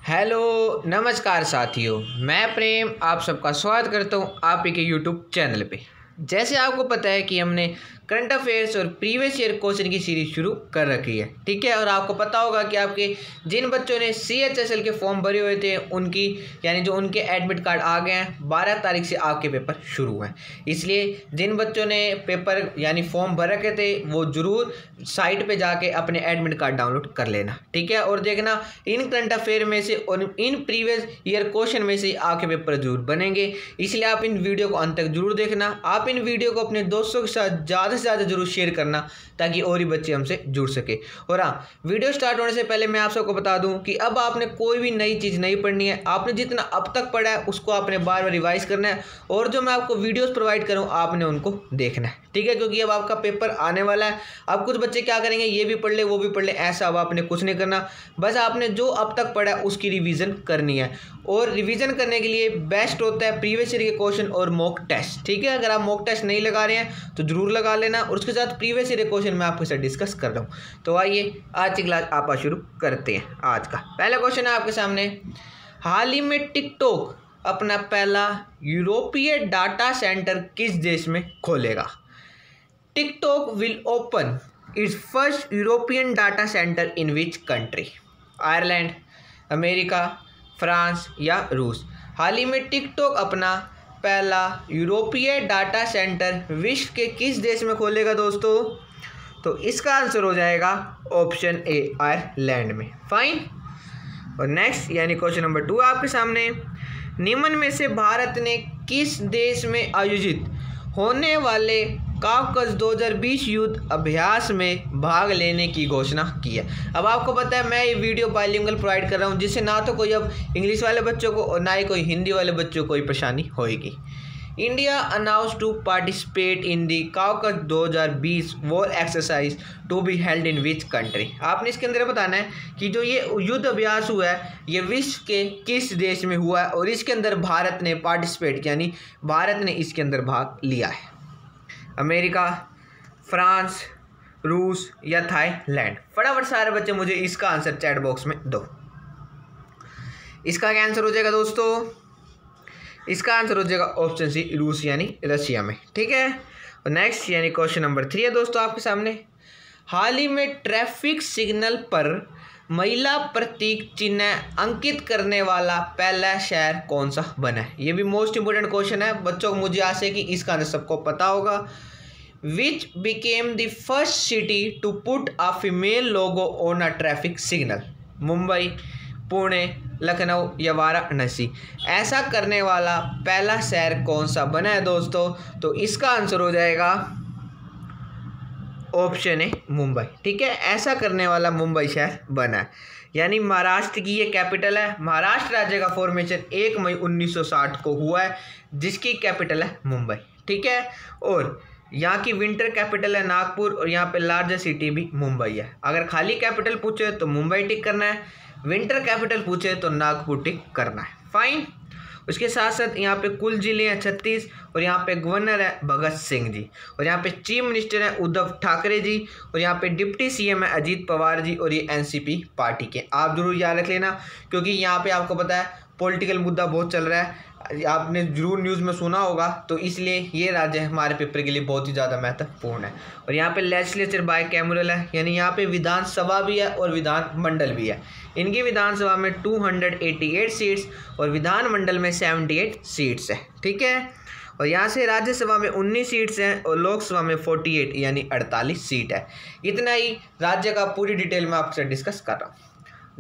Hello नमस्कार साथियों, मैं प्रेम आप सबका स्वागत करता हूं आप ही के यूट्यूब चैनल पे। जैसे आपको पता है कि हमने करंट अफेयर्स और प्रीवियस ईयर क्वेश्चन की सीरीज शुरू कर रखी है, ठीक है। और आपको पता होगा कि आपके जिन बच्चों ने CHSL के फॉर्म भरे हुए थे उनकी यानी जो उनके एडमिट कार्ड आ गए हैं 12 तारीख से आपके पेपर शुरू हुए हैं। इसलिए जिन बच्चों ने पेपर यानी फॉर्म भर रखे थे वो ज़रूर साइट पे जाके अपने एडमिट कार्ड डाउनलोड कर लेना, ठीक है। और देखना इन करंट अफेयर में से और इन प्रीवियस ईयर क्वेश्चन में से आपके पेपर जरूर बनेंगे। इसलिए आप इन वीडियो को अंत तक जरूर देखना। आप इन वीडियो को अपने दोस्तों के साथ ज़्यादा से ज़्यादा जरूर शेयर करना ताकि और ही बच्चे हमसे जुड़ सके। और हाँ, वीडियो स्टार्ट होने से पहले मैं आप सबको बता दूं कि अब आपने कोई भी नई चीज़ नहीं पढ़नी है। आपने जितना अब तक पढ़ा है उसको आपने बार बार रिवाइज करना है और जो मैं आपको वीडियोस प्रोवाइड करूँ आपने उनको देखना है, ठीक है। क्योंकि अब आपका पेपर आने वाला है। अब कुछ बच्चे क्या करेंगे, ये भी पढ़ ले वो भी पढ़ ले, ऐसा अब आपने कुछ नहीं करना। बस आपने जो अब तक पढ़ा है उसकी रिवीजन करनी है। और रिवीजन करने के लिए बेस्ट होता है प्रीवियस ईयर के क्वेश्चन और मॉक टेस्ट, ठीक है। अगर आप मॉक टेस्ट नहीं लगा रहे हैं तो जरूर लगा लेना। और उसके साथ प्रीवियस ईयर क्वेश्चन मैं आपके साथ डिस्कस कर रहा हूँ। तो आइए आज की क्लास आप शुरू करते हैं। आज का पहला क्वेश्चन है आपके सामने, हाल ही में टिकटॉक अपना पहला यूरोपीय डाटा सेंटर किस देश में खोलेगा? TikTok will open its first European data center in which country? Ireland, America, France या रूस? हाल ही में TikTok अपना पहला यूरोपीय डाटा सेंटर विश्व के किस देश में खोलेगा दोस्तों? तो इसका आंसर हो जाएगा ऑप्शन ए, आयरलैंड में। फाइन। और नेक्स्ट यानी क्वेश्चन नंबर 2 आपके सामने, निम्न में से भारत ने किस देश में आयोजित होने वाले काउकस 2020 युद्ध अभ्यास में भाग लेने की घोषणा की है? अब आपको पता है मैं ये वीडियो बाइलिंगुअल प्रोवाइड कर रहा हूँ जिससे ना तो कोई अब इंग्लिश वाले बच्चों को और ना ही कोई हिंदी वाले बच्चों को कोई परेशानी होएगी। India announce to participate in the Caucasus 2020 war exercise to be held in which country? आपने इसके अंदर बताना है कि जो ये युद्ध अभ्यास हुआ है ये विश्व के किस देश में हुआ है और इसके अंदर भारत ने पार्टिसिपेट यानी भारत ने इसके अंदर भाग लिया है। अमेरिका, फ्रांस, रूस या थाईलैंड? फटाफट सारे बच्चे मुझे इसका आंसर चैट बॉक्स में दो। इसका क्या आंसर हो जाएगा दोस्तों? इसका आंसर हो जाएगा ऑप्शन सी, रूस यानी रशिया में, ठीक है। और नेक्स्ट यानी क्वेश्चन नंबर 3 है दोस्तों आपके सामने, हाल ही में ट्रैफिक सिग्नल पर महिला प्रतीक चिन्ह अंकित करने वाला पहला शहर कौन सा बना है? ये भी मोस्ट इंपोर्टेंट क्वेश्चन है बच्चों को, मुझे आशा है कि इसका आंसर सबको पता होगा। Which became the first city to put a female logo on a traffic signal? Mumbai, Pune, Lucknow या वाराणसी? ऐसा करने वाला पहला शहर कौन सा बना है दोस्तों? तो इसका आंसर हो जाएगा ऑप्शन है मुंबई, ठीक है। ऐसा करने वाला मुंबई शहर बना है यानी महाराष्ट्र की ये कैपिटल है। महाराष्ट्र राज्य का फॉर्मेशन 1 मई 1960 को हुआ है जिसकी कैपिटल है मुंबई, ठीक है। और यहाँ की विंटर कैपिटल है नागपुर और यहाँ पे लार्जेस्ट सिटी भी मुंबई है। अगर खाली कैपिटल पूछे तो मुंबई टिक करना है, विंटर कैपिटल पूछे तो नागपुर टिक करना है। फाइन। उसके साथ साथ यहाँ पे कुल जिले हैं 36 और यहाँ पे गवर्नर है भगत सिंह जी और यहाँ पे चीफ मिनिस्टर है उद्धव ठाकरे जी और यहाँ पे डिप्टी CM है अजीत पवार जी और ये NCP पार्टी के। आप जरूर याद रख लेना क्योंकि यहाँ पे आपको पता है पॉलिटिकल मुद्दा बहुत चल रहा है, आपने जरूर न्यूज़ में सुना होगा, तो इसलिए ये राज्य हमारे पेपर के लिए बहुत ही ज़्यादा महत्वपूर्ण है। और यहाँ पे लेजिस्लेचर बाय कैमरल है यानी यहाँ पे विधानसभा भी है और विधान मंडल भी है। इनकी विधानसभा में 288 सीट्स और विधानमंडल में 78 सीट्स है, ठीक है। और यहाँ से राज्यसभा में 19 सीट्स हैं और लोकसभा में 48 यानी 48 सीट है। इतना ही राज्य का पूरी डिटेल में आपसे डिस्कस कर रहा हूँ।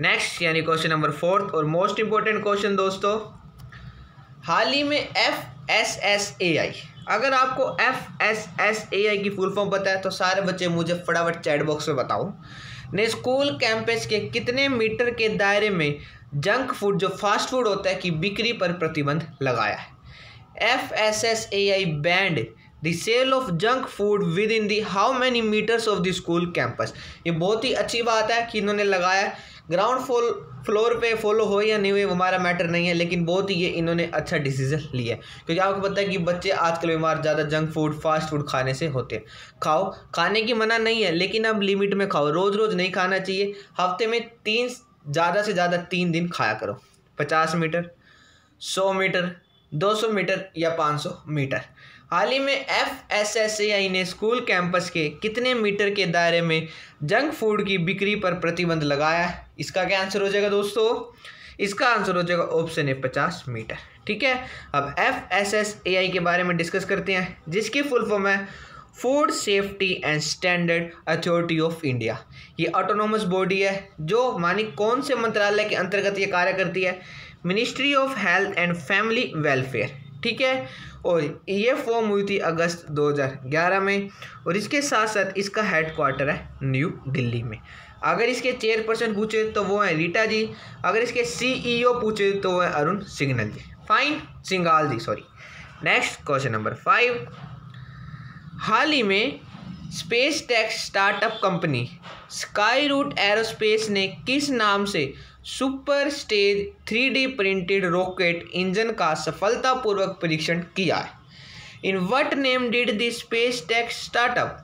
नेक्स्ट यानी क्वेश्चन नंबर 4 और मोस्ट इंपॉर्टेंट क्वेश्चन दोस्तों, हाल ही में FSSAI, अगर आपको FSSAI की फुल फॉर्म पता है तो सारे बच्चे मुझे फटाफट चैट बॉक्स में बताओ, ने स्कूल कैंपस के कितने मीटर के दायरे में जंक फूड जो फास्ट फूड होता है की बिक्री पर प्रतिबंध लगाया है? FSSAI banned the sale of junk food within the how many metres of the school campus? ये बहुत ही अच्छी बात है कि इन्होंने लगाया। ग्राउंड फ्लोर पे फॉलो हो या नहीं हो हमारा मैटर नहीं है, लेकिन बहुत ही ये इन्होंने अच्छा डिसीजन लिया है क्योंकि आपको पता है कि बच्चे आजकल बीमार ज़्यादा जंक फूड फास्ट फूड खाने से होते हैं। खाओ, खाने की मना नहीं है लेकिन अब लिमिट में खाओ, रोज़ रोज़ नहीं खाना चाहिए। हफ्ते में 3 ज़्यादा से ज़्यादा 3 दिन खाया करो। 50 मीटर, 100 मीटर, 200 मीटर या 500 मीटर। हाल ही में FSSAI ने स्कूल कैंपस के कितने मीटर के दायरे में जंक फूड की बिक्री पर प्रतिबंध लगाया है? इसका क्या आंसर हो जाएगा दोस्तों? इसका आंसर हो जाएगा ऑप्शन है 50 मीटर। ठीक है, अब FSSAI के बारे में डिस्कस करते हैं, जिसकी फुल फॉर्म है food safety and standard authority of India. ये ऑटोनोमस बॉडी है जो मानी कौन से मंत्रालय के अंतर्गत ये कार्य करती है? Ministry of health and family welfare. ठीक है, और ये फॉर्म हुई थी अगस्त 2011 में, और इसके साथ साथ इसका हेडक्वार्टर है न्यू दिल्ली में। अगर इसके चेयरपर्सन पूछे तो वो है रीटा जी, अगर इसके CEO पूछे तो वो है Arun Singhal ji sorry. Next question number 5। हाल ही में space tech startup company Skyroot Aerospace ने किस नाम से super stage 3D printed rocket engine का सफलतापूर्वक परीक्षण किया है? In what name did the space tech startup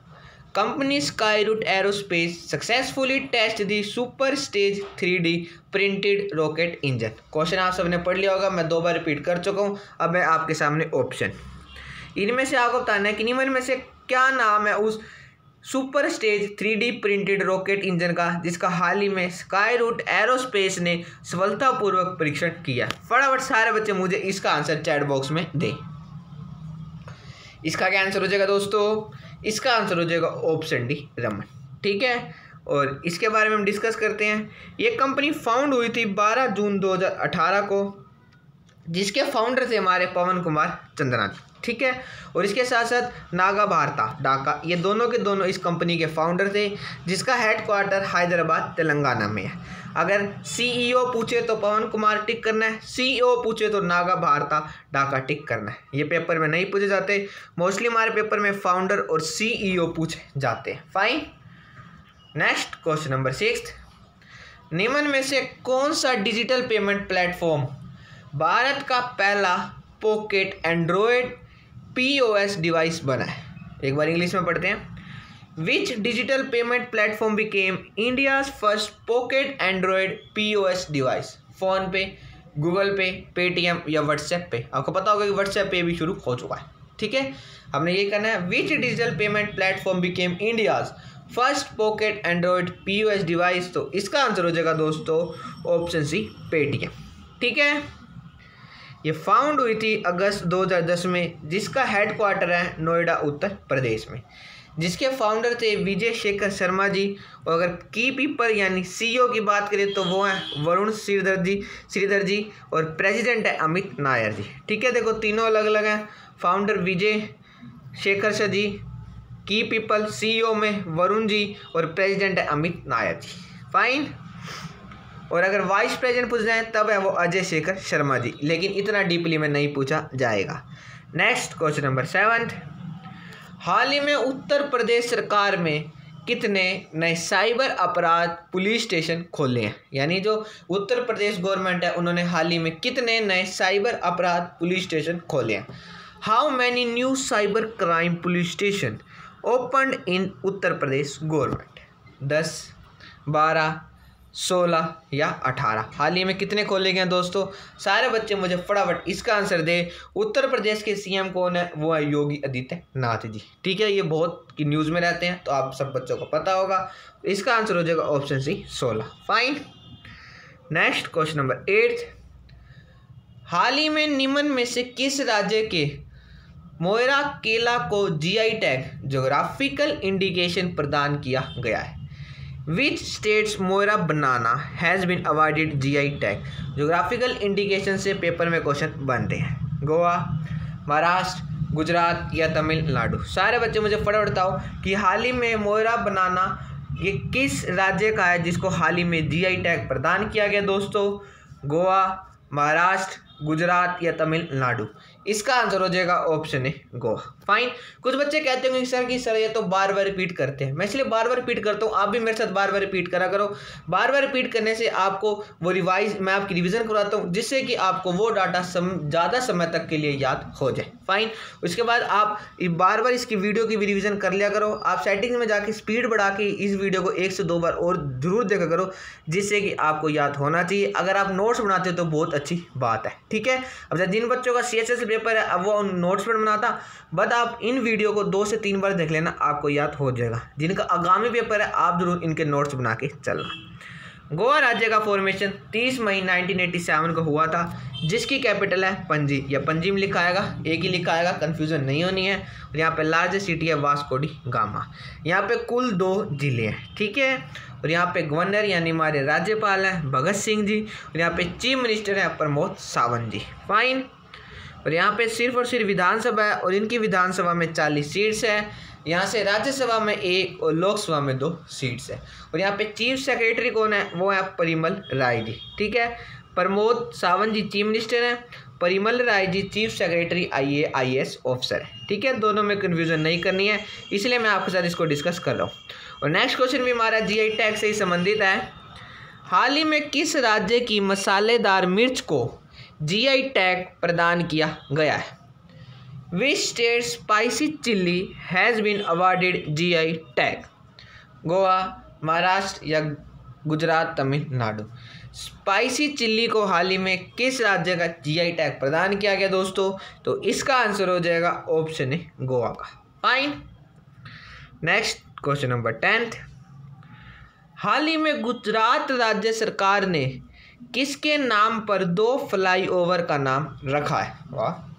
company Skyroot Aerospace successfully test the super stage 3D printed rocket engine? Question आप सबने पढ़ लिया होगा, मैं 2 बार रिपीट कर चुका हूँ। अब मैं आपके सामने ऑप्शन, इनमें से आपको बताना है कि निम्न में से क्या नाम है उस super stage 3D printed rocket engine का जिसका हाल ही में स्काई रूट एरोस्पेस ने सफलतापूर्वक परीक्षण किया। फटाफट सारे बच्चे मुझे इसका आंसर चैट बॉक्स में दें। इसका क्या आंसर हो जाएगा दोस्तों? इसका आंसर हो जाएगा ऑप्शन डी रमन। ठीक है, और इसके बारे में हम डिस्कस करते हैं। ये कंपनी फाउंड हुई थी 12 जून 2018 को, जिसके फाउंडर थे हमारे पवन कुमार चंद्रा जी। ठीक है, और इसके साथ साथ नागा भारता ढाका, ये दोनों के दोनों इस कंपनी के फाउंडर थे, जिसका हेडक्वार्टर हैदराबाद तेलंगाना में है। अगर CEO पूछे तो पवन कुमार टिक करना है, CEO पूछे तो नागा भारता ढाका टिक करना है। ये पेपर में नहीं पूछे जाते, मोस्टली हमारे पेपर में फाउंडर और CEO पूछे जाते हैं। फाइन। Next question number 6। निम्न में से कौन सा डिजिटल पेमेंट प्लेटफॉर्म भारत का पहला पॉकेट एंड्रॉयड POS डिवाइस बना है? एक बार इंग्लिश में पढ़ते हैं। Which digital payment platform became India's first pocket Android POS device? PhonePe, Google Pay, Paytm या व्हाट्सएप पे? आपको पता होगा कि व्हाट्सएप पे भी शुरू हो चुका है। ठीक है, हमने ये करना है, which digital payment platform became India's first pocket Android POS device? तो इसका आंसर हो जाएगा दोस्तों ऑप्शन सी पेटीएम। ठीक है, ये फाउंड हुई थी अगस्त 2010 में, जिसका हेडक्वार्टर है नोएडा उत्तर प्रदेश में, जिसके फाउंडर थे विजय शेखर शर्मा जी। और अगर की पीपल यानी CEO की बात करें तो वो हैं वरुण श्रीधर जी और प्रेसिडेंट है अमित नायर जी। ठीक है, देखो तीनों अलग अलग हैं। फाउंडर विजय शेखर शाह जी, की पीपल CEO में वरुण जी और प्रेसिडेंट है अमित नायर जी। फाइन। और अगर वाइस प्रेसिडेंट पूछ जाए तब है वो अजय शेखर शर्मा जी, लेकिन इतना डीपली में नहीं पूछा जाएगा। Next question number 7। हाल ही में उत्तर प्रदेश सरकार में कितने नए साइबर अपराध पुलिस स्टेशन खोले हैं? यानी जो उत्तर प्रदेश गवर्नमेंट है उन्होंने हाल ही में कितने नए साइबर अपराध पुलिस स्टेशन खोले हैं? How many new cyber crime police station opened in Uttar Pradesh government? 10, 12, 16 या 18? हाल ही में कितने खोले गए दोस्तों? सारे बच्चे मुझे फटाफट इसका आंसर दे। उत्तर प्रदेश के CM कौन है? वो है योगी आदित्यनाथ जी। ठीक है, ये बहुत की न्यूज़ में रहते हैं तो आप सब बच्चों को पता होगा। इसका आंसर हो जाएगा option C 16। Fine. Next question number 8। हाल ही में निम्न में से किस राज्य के मोयरा केला को GI टैग जोग्राफिकल इंडिकेशन प्रदान किया गया है? Which states Moira banana has been awarded GI tag? Geographical indication से पेपर में क्वेश्चन बनते हैं। गोवा, महाराष्ट्र, गुजरात या तमिलनाडु? सारे बच्चे मुझे फटाफट बताओ कि हाल ही में मोयरा बनाना ये किस राज्य का है जिसको हाल ही में GI टैग प्रदान किया गया दोस्तों? गोवा, महाराष्ट्र, गुजरात या तमिलनाडु। इसका आंसर हो जाएगा ऑप्शन ए गोवा। फाइन। कुछ बच्चे कहते होंगे सर कि सर ये तो बार बार रिपीट करते हैं, मैं इसलिए बार बार रिपीट करता हूँ, आप भी मेरे साथ बार बार रिपीट करा करो। बार बार रिपीट करने से आपको वो रिवाइज, मैं आपकी रिवीजन करवाता हूँ जिससे कि आपको वो डाटा ज़्यादा समय तक के लिए याद हो जाए। फाइन। उसके बाद आप बार बार इसकी वीडियो की भी रिवीजन कर लिया करो। आप सेटिंग्स में जाके स्पीड बढ़ा के इस वीडियो को 1 से 2 बार और जरूर देखा करो जिससे कि आपको याद होना चाहिए। अगर आप नोट्स बनाते हो तो बहुत अच्छी बात है, ठीक है। अब जिन बच्चों का CSS पेपर है अब वो नोट्स पर बनाता, बट आप इन वीडियो को 2 से 3 बार देख लेना, आपको याद हो जाएगा। जिनका आगामी पेपर है आप जरूर इनके नोट्स बना के चलना। गोवा राज्य का फॉर्मेशन 30 मई 1987 को हुआ था, जिसकी कैपिटल है पणजी, या पणजी में लिखा आएगा, एक ही लिखा आएगा, कन्फ्यूज़न नहीं होनी है। और यहाँ पे लार्जेस्ट सिटी है वास्को डी गामा। यहाँ पे कुल 2 जिले हैं, ठीक है। और यहाँ पे गवर्नर यानी हमारे राज्यपाल हैं भगत सिंह जी, और यहाँ पे चीफ मिनिस्टर है प्रमोद सावंत जी। फाइन। और यहाँ पे सिर्फ और सिर्फ विधानसभा है और इनकी विधानसभा में 40 सीट्स है। यहाँ से राज्यसभा में 1 और लोकसभा में 2 सीट्स है। और यहाँ पे चीफ सेक्रेटरी कौन है, वो है परिमल राय जी, ठीक है। प्रमोद सावंत जी चीफ मिनिस्टर हैं, Parimal Rai ji chief secretary IAS officer है, ठीक है। दोनों में कन्फ्यूज़न नहीं करनी है, इसलिए मैं आपके साथ इसको डिस्कस कर रहा हूँ। और नेक्स्ट क्वेश्चन भी हमारा GI टैग से ही संबंधित है। हाल ही में किस राज्य की मसालेदार मिर्च को GI टैग प्रदान किया गया है? Which state spicy chilli has been awarded GI tag? Goa, Maharashtra या गुजरात, तमिलनाडु। स्पाइसी चिल्ली को हाल ही में किस राज्य का GI टैग प्रदान किया गया दोस्तों? तो इसका आंसर हो जाएगा ऑप्शन ए गोवा का। Fine. Next question number 10th। हाल ही में गुजरात राज्य सरकार ने किसके नाम पर 2 फ्लाईओवर का नाम रखा है? वाह।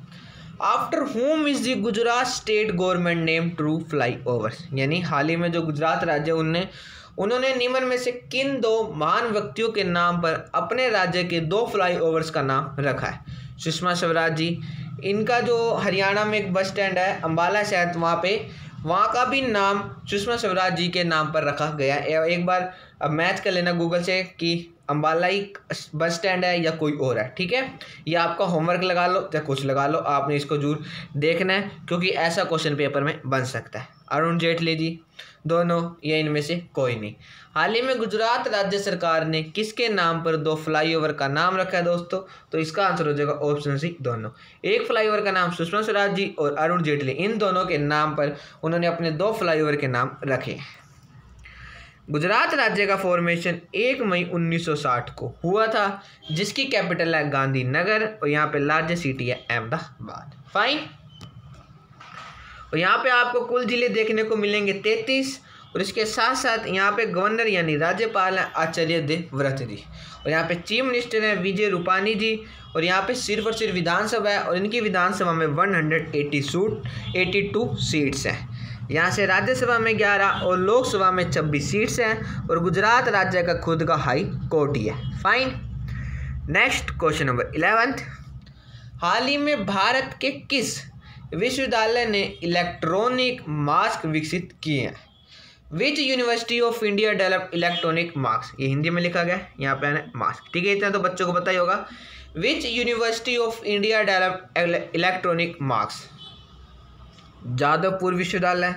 After home is the Gujarat state government name 2 flyovers, यानी हाल ही में जो गुजरात राज्य उन्होंने निम्न में से किन 2 महान व्यक्तियों के नाम पर अपने राज्य के 2 फ्लाईओवर्स का नाम रखा है? सुषमा स्वराज जी, इनका जो हरियाणा में एक बस स्टैंड है अम्बाला शहर, वहाँ का भी नाम सुषमा स्वराज जी के नाम पर रखा गया है। एक बार अब मैच कर लेना गूगल से कि अम्बाला ही बस स्टैंड है या कोई और है, ठीक है। या आपका होमवर्क लगा लो या कुछ लगा लो, आपने इसको जरूर देखना है क्योंकि ऐसा क्वेश्चन पेपर में बन सकता है। अरुण जेटली जी, दोनों या इनमें से कोई नहीं। हाल ही में गुजरात राज्य सरकार ने किसके नाम पर 2 फ्लाईओवर का नाम रखा है दोस्तों? तो इसका आंसर हो जाएगा ऑप्शन सी दोनों। एक फ्लाईओवर का नाम सुषमा स्वराज जी और अरुण जेटली, इन दोनों के नाम पर उन्होंने अपने 2 फ्लाईओवर के नाम रखे। गुजरात राज्य का फॉर्मेशन 1 मई 1960 को हुआ था, जिसकी कैपिटल है गांधीनगर और यहाँ पे लार्जेस्ट सिटी है अहमदाबाद। फाइन। और यहाँ पे आपको कुल जिले देखने को मिलेंगे 33, और इसके साथ साथ यहाँ पे गवर्नर यानी राज्यपाल हैं आचार्य देवव्रत जी, और यहाँ पे चीफ मिनिस्टर हैं विजय रूपानी जी, और यहाँ पे सिर्फ और सिर्फ विधानसभा है और इनकी विधानसभा में 182 सीट्स हैं। यहाँ से राज्यसभा में 11 और लोकसभा में 26 सीट्स हैं, और गुजरात राज्य का खुद का हाई कोर्ट ही है। Fine. Next question number 11th। हाल ही में भारत के किस विश्वविद्यालय ने इलेक्ट्रॉनिक मास्क विकसित किए हैं? Which university of India develop electronic mask? ये हिंदी में लिखा गया है, यहाँ पे है मास्क, ठीक है। इतना तो बच्चों को पता ही होगा। Which university of India develop electronic mask? Jadavpur विश्वविद्यालय,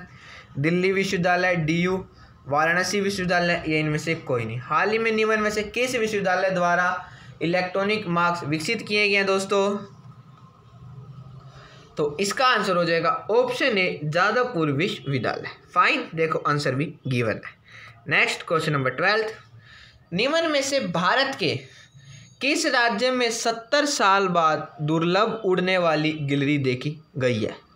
दिल्ली विश्वविद्यालय, DU, वाराणसी विश्वविद्यालय, या इनमें से कोई नहीं। हाल ही में निम्न में से किस विश्वविद्यालय द्वारा इलेक्ट्रॉनिक मास्क विकसित किए गए हैं दोस्तों? तो इसका आंसर हो जाएगा ऑप्शन ए जादवपुर विश्वविद्यालय। फाइन। देखो आंसर भी गिवन है। Next question number 12th। निम्न में से भारत के किस राज्य में 70 साल बाद दुर्लभ उड़ने वाली गिलहरी देखी गई है?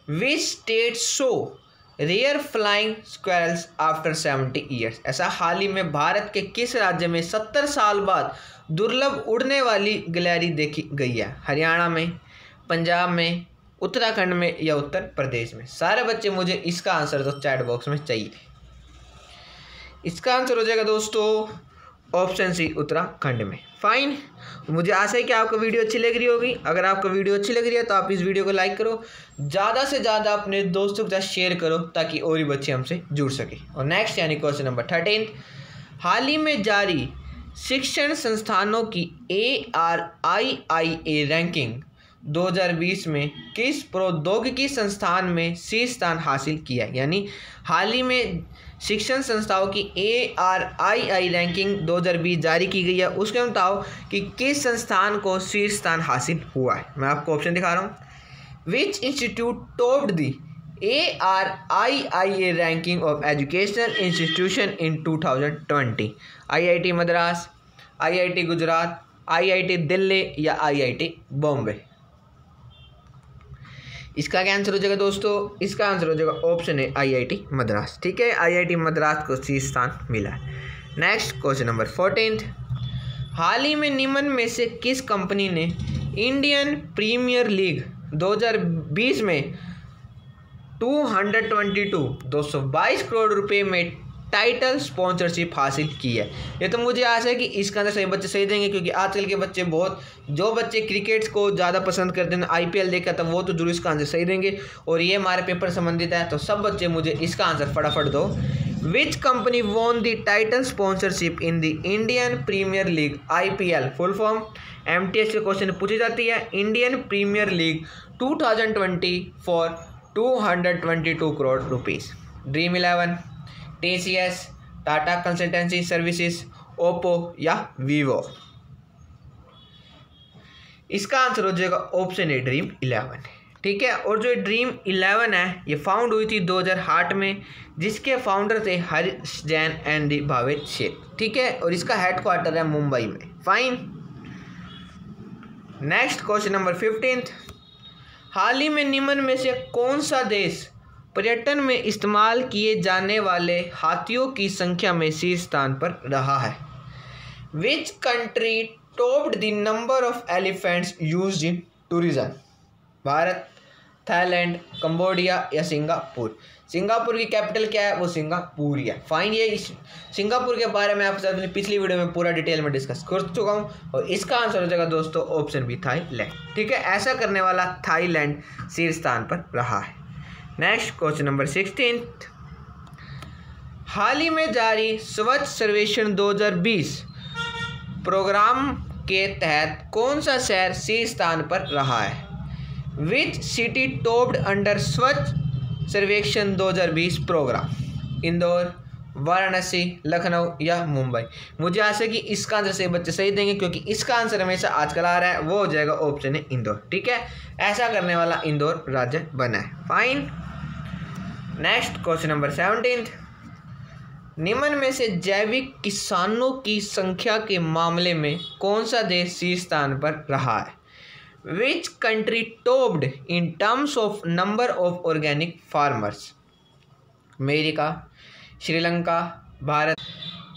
Which state show rare flying squirrels after 70 years? ऐसा हाल ही में भारत के किस राज्य में 70 साल बाद दुर्लभ उड़ने वाली गिलहरी देखी गई है? हरियाणा में, पंजाब में, उत्तराखंड में या उत्तर प्रदेश में? सारे बच्चे मुझे इसका आंसर तो चैट बॉक्स में चाहिए। इसका आंसर हो जाएगा दोस्तों ऑप्शन सी उत्तराखंड में। फाइन। मुझे आशा है कि आपको वीडियो अच्छी लग रही होगी। अगर आपको वीडियो अच्छी लग रही है तो आप इस वीडियो को लाइक करो, ज़्यादा से ज़्यादा अपने दोस्तों के साथ शेयर करो ताकि और भी बच्चे हमसे जुड़ सके। और नेक्स्ट यानी क्वेश्चन नंबर 13। हाल ही में जारी शिक्षण संस्थानों की ARIIA रैंकिंग 2020 में किस प्रौद्योगिकी संस्थान में शीर्ष स्थान हासिल किया है? यानी हाल ही में शिक्षण संस्थाओं की ARII रैंकिंग 2020 जारी की गई है, उसके बताओ कि किस संस्थान को शीर्ष स्थान हासिल हुआ है। मैं आपको ऑप्शन दिखा रहा हूँ। Which institute topped the ARIIA ranking of educational institution in 2020? IIT Madras, IIT Gujarat, IIT Delhi या IIT बॉम्बे? इसका क्या आंसर हो जाएगा दोस्तों? इसका आंसर हो जाएगा ऑप्शन है IIT मद्रास। ठीक है, IIT मद्रास को शीर्ष स्थान मिला है। Next question number 14। हाल ही में निम्न में से किस कंपनी ने इंडियन प्रीमियर लीग 2020 में 222 करोड़ रुपए में टाइटल स्पॉन्सरशिप हासिल की है? ये तो मुझे आशा है कि इसका आंसर सही बच्चे सही देंगे, क्योंकि आजकल के बच्चे जो बच्चे क्रिकेट को ज़्यादा पसंद करते हैं, IPL देखा तो वो तो जरूर इसका आंसर सही देंगे, और ये हमारे पेपर संबंधित है, तो सब बच्चे मुझे इसका आंसर फटाफट दो। Which company won the title sponsorship in the Indian Premier League IPL? Full form MTS के क्वेश्चन पूछी जाती है। Indian Premier League 2020 for 222 crore rupees. Dream 11, TCS, Tata consultancy services, Oppo या वीवो? इसका आंसर हो जाएगा ऑप्शन ए ड्रीम 11। ठीक है, और जो ड्रीम 11 है ये फाउंड हुई थी 2008 में, जिसके फाउंडर थे हरीश जैन एंड भावेश शेख। ठीक है, और इसका हेडक्वार्टर है मुंबई में। फाइन। Next question number 15। हाल ही में निम्न में से कौन सा देश पर्यटन में इस्तेमाल किए जाने वाले हाथियों की संख्या में शीर्ष स्थान पर रहा है? Which country topped the number of elephants used in tourism? Bharat, Thailand, Cambodia या सिंगापुर? सिंगापुर की कैपिटल क्या है? वो सिंगापुर ही है। फाइन। ये सिंगापुर के बारे में आपसे अपनी पिछली वीडियो में पूरा डिटेल में डिस्कस कर चुका हूँ, और इसका आंसर हो जाएगा दोस्तों ऑप्शन बी थाईलैंड। ठीक है, ऐसा करने वाला थाईलैंड शीर्ष स्थान पर रहा है। Next question number 16। हाल ही में जारी स्वच्छ सर्वेक्षण 2020 प्रोग्राम के तहत कौन सा शहर शीर्ष स्थान पर रहा है? विच सिटी टॉप्ड अंडर स्वच्छ सर्वेक्षण 2020 प्रोग्राम? इंदौर, वाराणसी, लखनऊ या मुंबई? मुझे आशा है कि इसका आंसर से बच्चे सही देंगे, क्योंकि इसका आंसर हमेशा आजकल आ रहा है, वो हो जाएगा ऑप्शन है इंदौर। ठीक है, ऐसा करने वाला इंदौर राज्य बना है। फाइन। Next question number 17। निम्न में से जैविक किसानों की संख्या के मामले में कौन सा देश शीर्ष स्थान पर रहा है? Which country topped in terms of number of organic farmers? America, Sri Lanka, Bharat.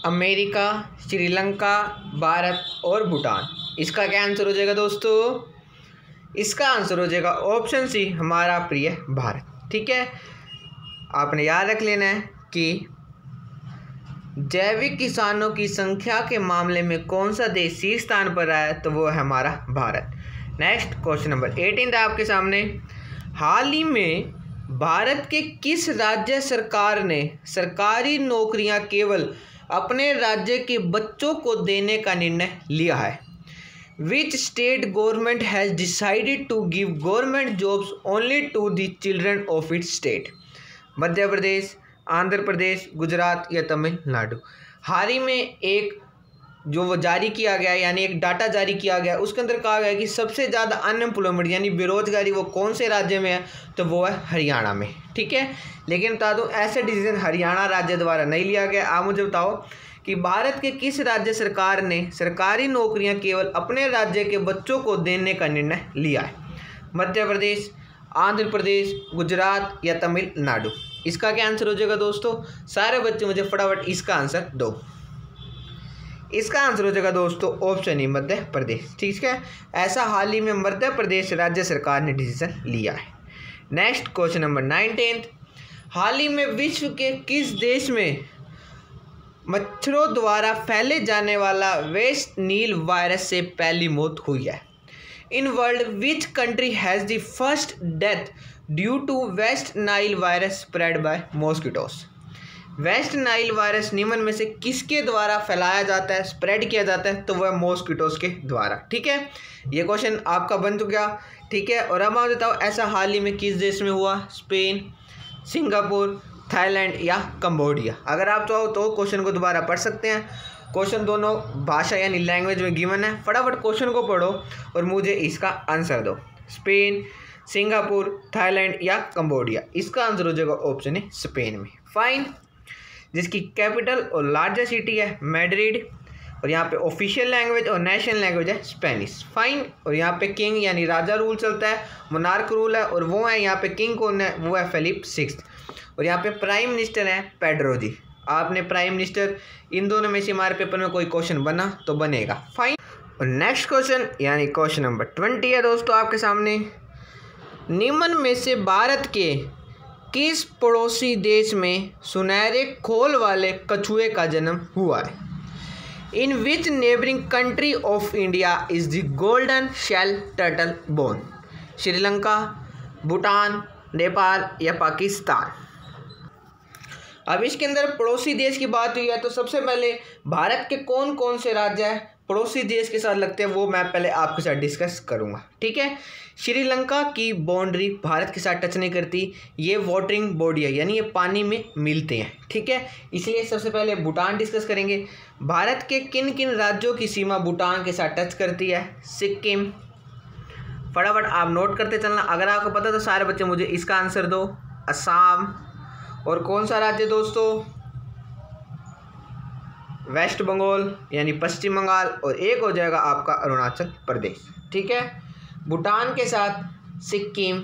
America, Sri Lanka, Bharat और भूटान। इसका क्या आंसर हो जाएगा दोस्तों? इसका आंसर हो जाएगा ऑप्शन सी हमारा प्रिय भारत। ठीक है, आपने याद रख लेना है कि जैविक किसानों की संख्या के मामले में कौन सा देश शीर्ष स्थान पर रहा है, तो वो है हमारा भारत। नेक्स्ट क्वेश्चन नंबर 18 है आपके सामने। हाल ही में भारत के किस राज्य सरकार ने सरकारी नौकरियां केवल अपने राज्य के बच्चों को देने का निर्णय लिया है? Which state government has decided to give government jobs only to the children of its state? Madhya Pradesh, Andhra Pradesh, Gujarat या तमिलनाडु? हाल ही में एक जो वो जारी किया गया, यानी एक डाटा जारी किया गया, उसके अंदर कहा गया कि सबसे ज़्यादा अनएम्प्लॉयमेंट यानी बेरोजगारी वो कौन से राज्य में है, तो वो है हरियाणा में। ठीक है, लेकिन बता दूँ ऐसे डिसीजन हरियाणा राज्य द्वारा नहीं लिया गया। आप मुझे बताओ कि भारत के किस राज्य सरकार ने सरकारी नौकरियां केवल अपने राज्य के बच्चों को देने का निर्णय लिया है? मध्य प्रदेश, आंध्र प्रदेश, गुजरात या तमिलनाडु? इसका क्या आंसर हो जाएगा दोस्तों? सारे बच्चे मुझे फटाफट इसका आंसर दो। इसका आंसर हो जाएगा दोस्तों ऑप्शन ई मध्य प्रदेश। ठीक है, ऐसा हाल ही में मध्य प्रदेश राज्य सरकार ने डिसीजन लिया है। Next question number 19। हाल ही में विश्व के किस देश में मच्छरों द्वारा फैले जाने वाला वेस्ट नील वायरस से पहली मौत हुई है? In world which country has the first death due to West Nile virus spread by mosquitoes? West Nile virus निम्न में से किसके द्वारा फैलाया जाता है, स्प्रेड किया जाता है? तो वह मॉस्किटोज के द्वारा। ठीक है, ये क्वेश्चन आपका बन चुका। ठीक है, और अब आप बताओ ऐसा हाल ही में किस देश में हुआ? स्पेन, सिंगापुर, थाईलैंड या कंबोडिया? अगर आप चाहो तो क्वेश्चन को दोबारा पढ़ सकते हैं। क्वेश्चन दोनों भाषा यानी लैंग्वेज में गिवन है। फटाफट क्वेश्चन को पढ़ो और मुझे इसका आंसर दो। स्पेन, सिंगापुर, थाईलैंड या कंबोडिया? इसका आंसर हो जाएगा ऑप्शन है स्पेन में। फाइन। जिसकी कैपिटल और लार्जेस्ट सिटी है मैड्रिड, और यहाँ पे ऑफिशियल लैंग्वेज और नेशनल लैंग्वेज है स्पेनिश। फाइन। और यहाँ पे किंग यानी राजा रूल चलता है, मोनार्क रूल है, और वो है यहाँ पे किंग कौन है? वो है फिलिप सिक्स्थ। और यहाँ पे प्राइम मिनिस्टर है पेड्रो जी। आपने प्राइम मिनिस्टर इन दोनों में से हमारे पेपर में कोई क्वेश्चन बना तो बनेगा। फाइन। और नेक्स्ट क्वेश्चन यानी क्वेश्चन नंबर 20 है दोस्तों आपके सामने। निम्न में से भारत के किस पड़ोसी देश में सुनहरे खोल वाले कछुए का जन्म हुआ है? In which neighbouring country of India is the golden shell turtle born? Sri Lanka, Bhutan, Nepal या पाकिस्तान? अब इसके अंदर पड़ोसी देश की बात हुई है तो सबसे पहले भारत के कौन कौन से राज्य है पड़ोसी देश के साथ लगते हैं वो मैं पहले आपके साथ डिस्कस करूंगा। ठीक है, श्रीलंका की बाउंड्री भारत के साथ टच नहीं करती, ये वाटरिंग बॉडी है यानी ये पानी में मिलते हैं। ठीक है, इसलिए सबसे पहले भूटान डिस्कस करेंगे। भारत के किन किन राज्यों की सीमा भूटान के साथ टच करती है? सिक्किम। फटाफट आप नोट करते चलना, अगर आपको पता तो सारे बच्चे मुझे इसका आंसर दो। असम। और कौन सा राज्य दोस्तों? वेस्ट बंगाल यानी पश्चिम बंगाल, और एक हो जाएगा आपका अरुणाचल प्रदेश। ठीक है, भूटान के साथ सिक्किम,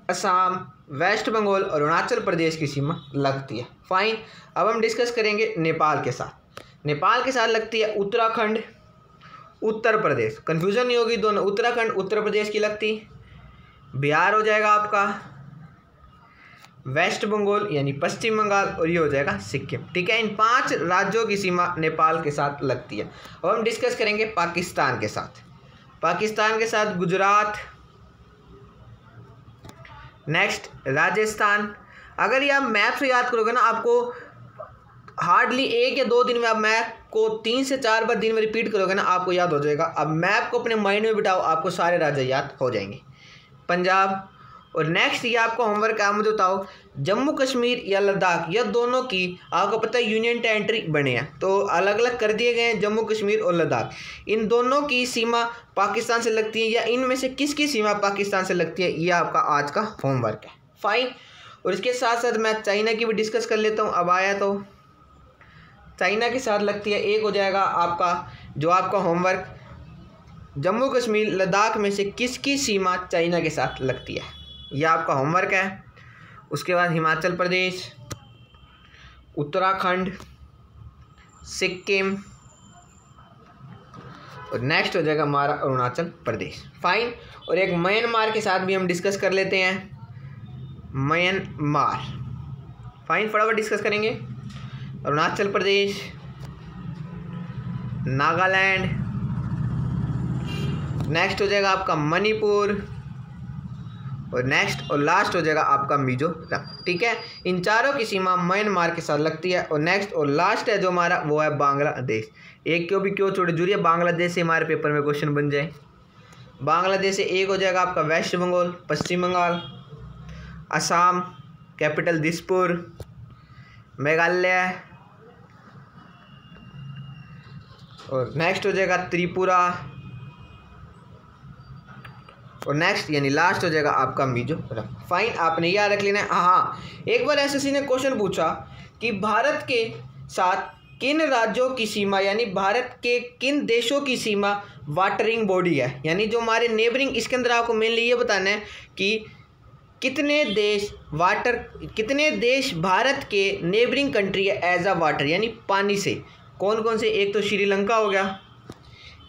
असम, वेस्ट बंगाल और अरुणाचल प्रदेश की सीमा लगती है। फाइन। अब हम डिस्कस करेंगे नेपाल के साथ। नेपाल के साथ लगती है उत्तराखंड, उत्तर प्रदेश, कन्फ्यूज़न नहीं होगी दोनों, उत्तराखंड उत्तर प्रदेश की लगती। बिहार हो जाएगा आपका, वेस्ट बंगाल यानी पश्चिम बंगाल, और ये हो जाएगा सिक्किम। ठीक है, इन 5 राज्यों की सीमा नेपाल के साथ लगती है। अब हम डिस्कस करेंगे पाकिस्तान के साथ। पाकिस्तान के साथ गुजरात, नेक्स्ट राजस्थान। अगर ये आप मैप से याद करोगे ना, आपको हार्डली 1 या 2 दिन में आप मैप को 3 से 4 बार दिन में रिपीट करोगे ना, आपको याद हो जाएगा। अब मैप को अपने माइंड में बिठाओ, आपको सारे राज्य याद हो जाएंगे। पंजाब। और नेक्स्ट ये आपको होमवर्क है, मुझे बताओ जम्मू कश्मीर या लद्दाख, यह दोनों की आपको पता है यूनियन टेरिटरी बने हैं तो अलग अलग कर दिए गए हैं जम्मू कश्मीर और लद्दाख। इन दोनों की सीमा पाकिस्तान से लगती है, या इनमें से किसकी सीमा पाकिस्तान से लगती है? ये आपका आज का होमवर्क है। फाइन। और इसके साथ साथ मैं चाइना की भी डिस्कस कर लेता हूँ। अब आया तो चाइना के साथ लगती है, एक हो जाएगा आपका जो आपका होमवर्क, जम्मू कश्मीर लद्दाख में से किसकी सीमा चाइना के साथ लगती है? यह आपका होमवर्क है। उसके बाद हिमाचल प्रदेश, उत्तराखंड, सिक्किम, और नेक्स्ट हो जाएगा हमारा अरुणाचल प्रदेश। फाइन। और एक म्यांमार के साथ भी हम डिस्कस कर लेते हैं, म्यांमार। फाइन, फटाफट डिस्कस करेंगे। अरुणाचल प्रदेश, नागालैंड, नेक्स्ट हो जाएगा आपका मणिपुर, और नेक्स्ट और लास्ट हो जाएगा आपका मिजोरम। ठीक है, इन चारों की सीमा म्यांमार के साथ लगती है। और नेक्स्ट और लास्ट है जो हमारा वो है बांग्लादेश। एक क्यों भी क्यों छोड़े जरूरी बांग्लादेश से हमारे पेपर में क्वेश्चन बन जाए। बांग्लादेश से एक हो जाएगा आपका वेस्ट बंगाल, पश्चिम बंगाल, असम, कैपिटल दिसपुर, मेघालय, और नेक्स्ट हो जाएगा त्रिपुरा, और नेक्स्ट यानी लास्ट हो जाएगा आपका मिजोरम। फाइन, आपने याद रख लेना है। हाँ, एक बार एसएससी ने क्वेश्चन पूछा कि भारत के साथ किन राज्यों की सीमा यानी भारत के किन देशों की सीमा वाटरिंग बॉडी है, यानी जो हमारे नेबरिंग, इसके अंदर आपको मेनली ये बताना है कि कितने देश भारत के नेबरिंग कंट्री है एज अ वाटर यानी पानी से। कौन कौन से? एक तो श्रीलंका हो गया,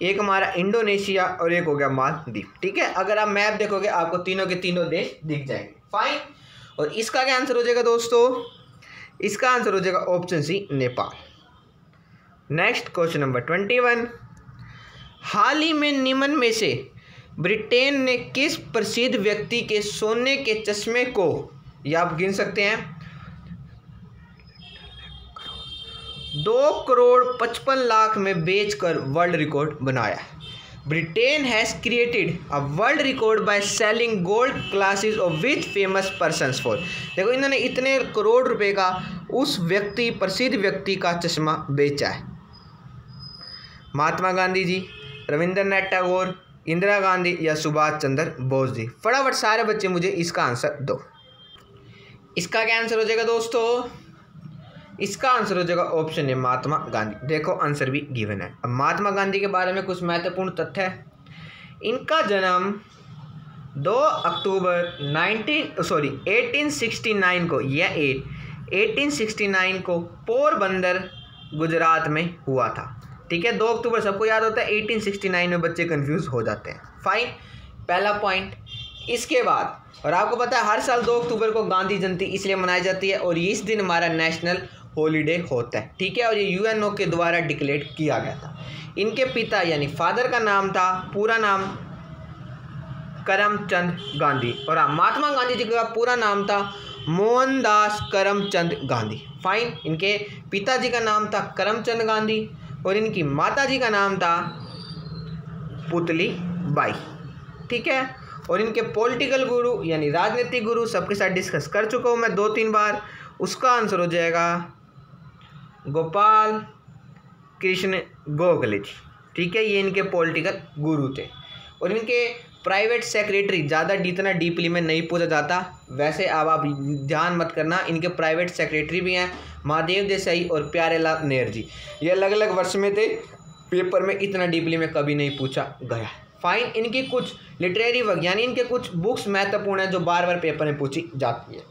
एक हमारा इंडोनेशिया, और एक हो गया मालदीव। ठीक है, अगर आप मैप देखोगे आपको तीनों के तीनों देश दिख जाएंगे। फाइन। और इसका क्या आंसर हो जाएगा दोस्तों? इसका आंसर हो जाएगा option C, Nepal. Next question number 21। हाल ही में निम्न में से ब्रिटेन ने किस प्रसिद्ध व्यक्ति के सोने के चश्मे को, या आप गिन सकते हैं, 2,55,00,000 में बेचकर वर्ल्ड रिकॉर्ड बनाया। Britain has created a world record by selling gold glasses of which famous persons for. देखो इन्होंने इतने करोड़ रुपए का उस व्यक्ति, प्रसिद्ध व्यक्ति का चश्मा बेचा है। महात्मा गांधी जी, रविंद्रनाथ टैगोर, इंदिरा गांधी या सुभाष चंद्र बोस जी। फटाफट सारे बच्चे मुझे इसका आंसर दो। इसका क्या आंसर हो जाएगा दोस्तों? इसका आंसर हो जाएगा ऑप्शन है महात्मा गांधी। देखो आंसर भी गिवन है। अब महात्मा गांधी के बारे में कुछ महत्वपूर्ण तथ्य है। इनका जन्म 2 अक्टूबर 1869 को या 1869 को पोरबंदर गुजरात में हुआ था। ठीक है, 2 अक्टूबर सबको याद होता है, 1869 में बच्चे कंफ्यूज हो जाते हैं। फाइन, पहला पॉइंट। इसके बाद, और आपको पता है हर साल 2 अक्टूबर को गांधी जयंती इसलिए मनाई जाती है और इस दिन हमारा नेशनल हॉलीडे होता है। ठीक है, और ये यूएनओ के द्वारा डिक्लेयर किया गया था। इनके पिता यानी फादर का नाम था, पूरा नाम करमचंद गांधी, और महात्मा गांधी जी का पूरा नाम था मोहनदास करमचंद गांधी। फाइन, इनके पिताजी का नाम था करमचंद गांधी और इनकी माताजी का नाम था पुतली बाई। ठीक है, और इनके पॉलिटिकल गुरु यानी राजनीतिक गुरु सबके साथ डिस्कस कर चुका हूँ मैं 2-3 बार। उसका आंसर हो जाएगा गोपाल कृष्ण गोखले जी। ठीक है, ये इनके पॉलिटिकल गुरु थे। और इनके प्राइवेट सेक्रेटरी, ज़्यादा इतना डीपली में नहीं पूछा जाता वैसे, अब आप ध्यान मत करना, इनके प्राइवेट सेक्रेटरी भी हैं महादेव देसाई और प्यारेलाल नेहरू जी। ये अलग अलग वर्ष में थे, पेपर में इतना डीपली में कभी नहीं पूछा गया। फाइन, इनकी कुछ लिटरेरी वर्क यानी इनके कुछ बुक्स महत्वपूर्ण हैं जो बार बार पेपर में पूछी जाती है।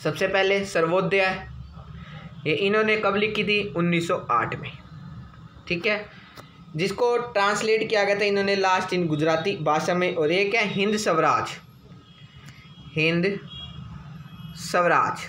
सबसे पहले सर्वोदय, ये इन्होंने कब लिखी थी? 1908 में। ठीक है, जिसको ट्रांसलेट किया गया था इन्होंने लास्ट इन गुजराती भाषा में। और एक है हिंद स्वराज, हिंद स्वराज,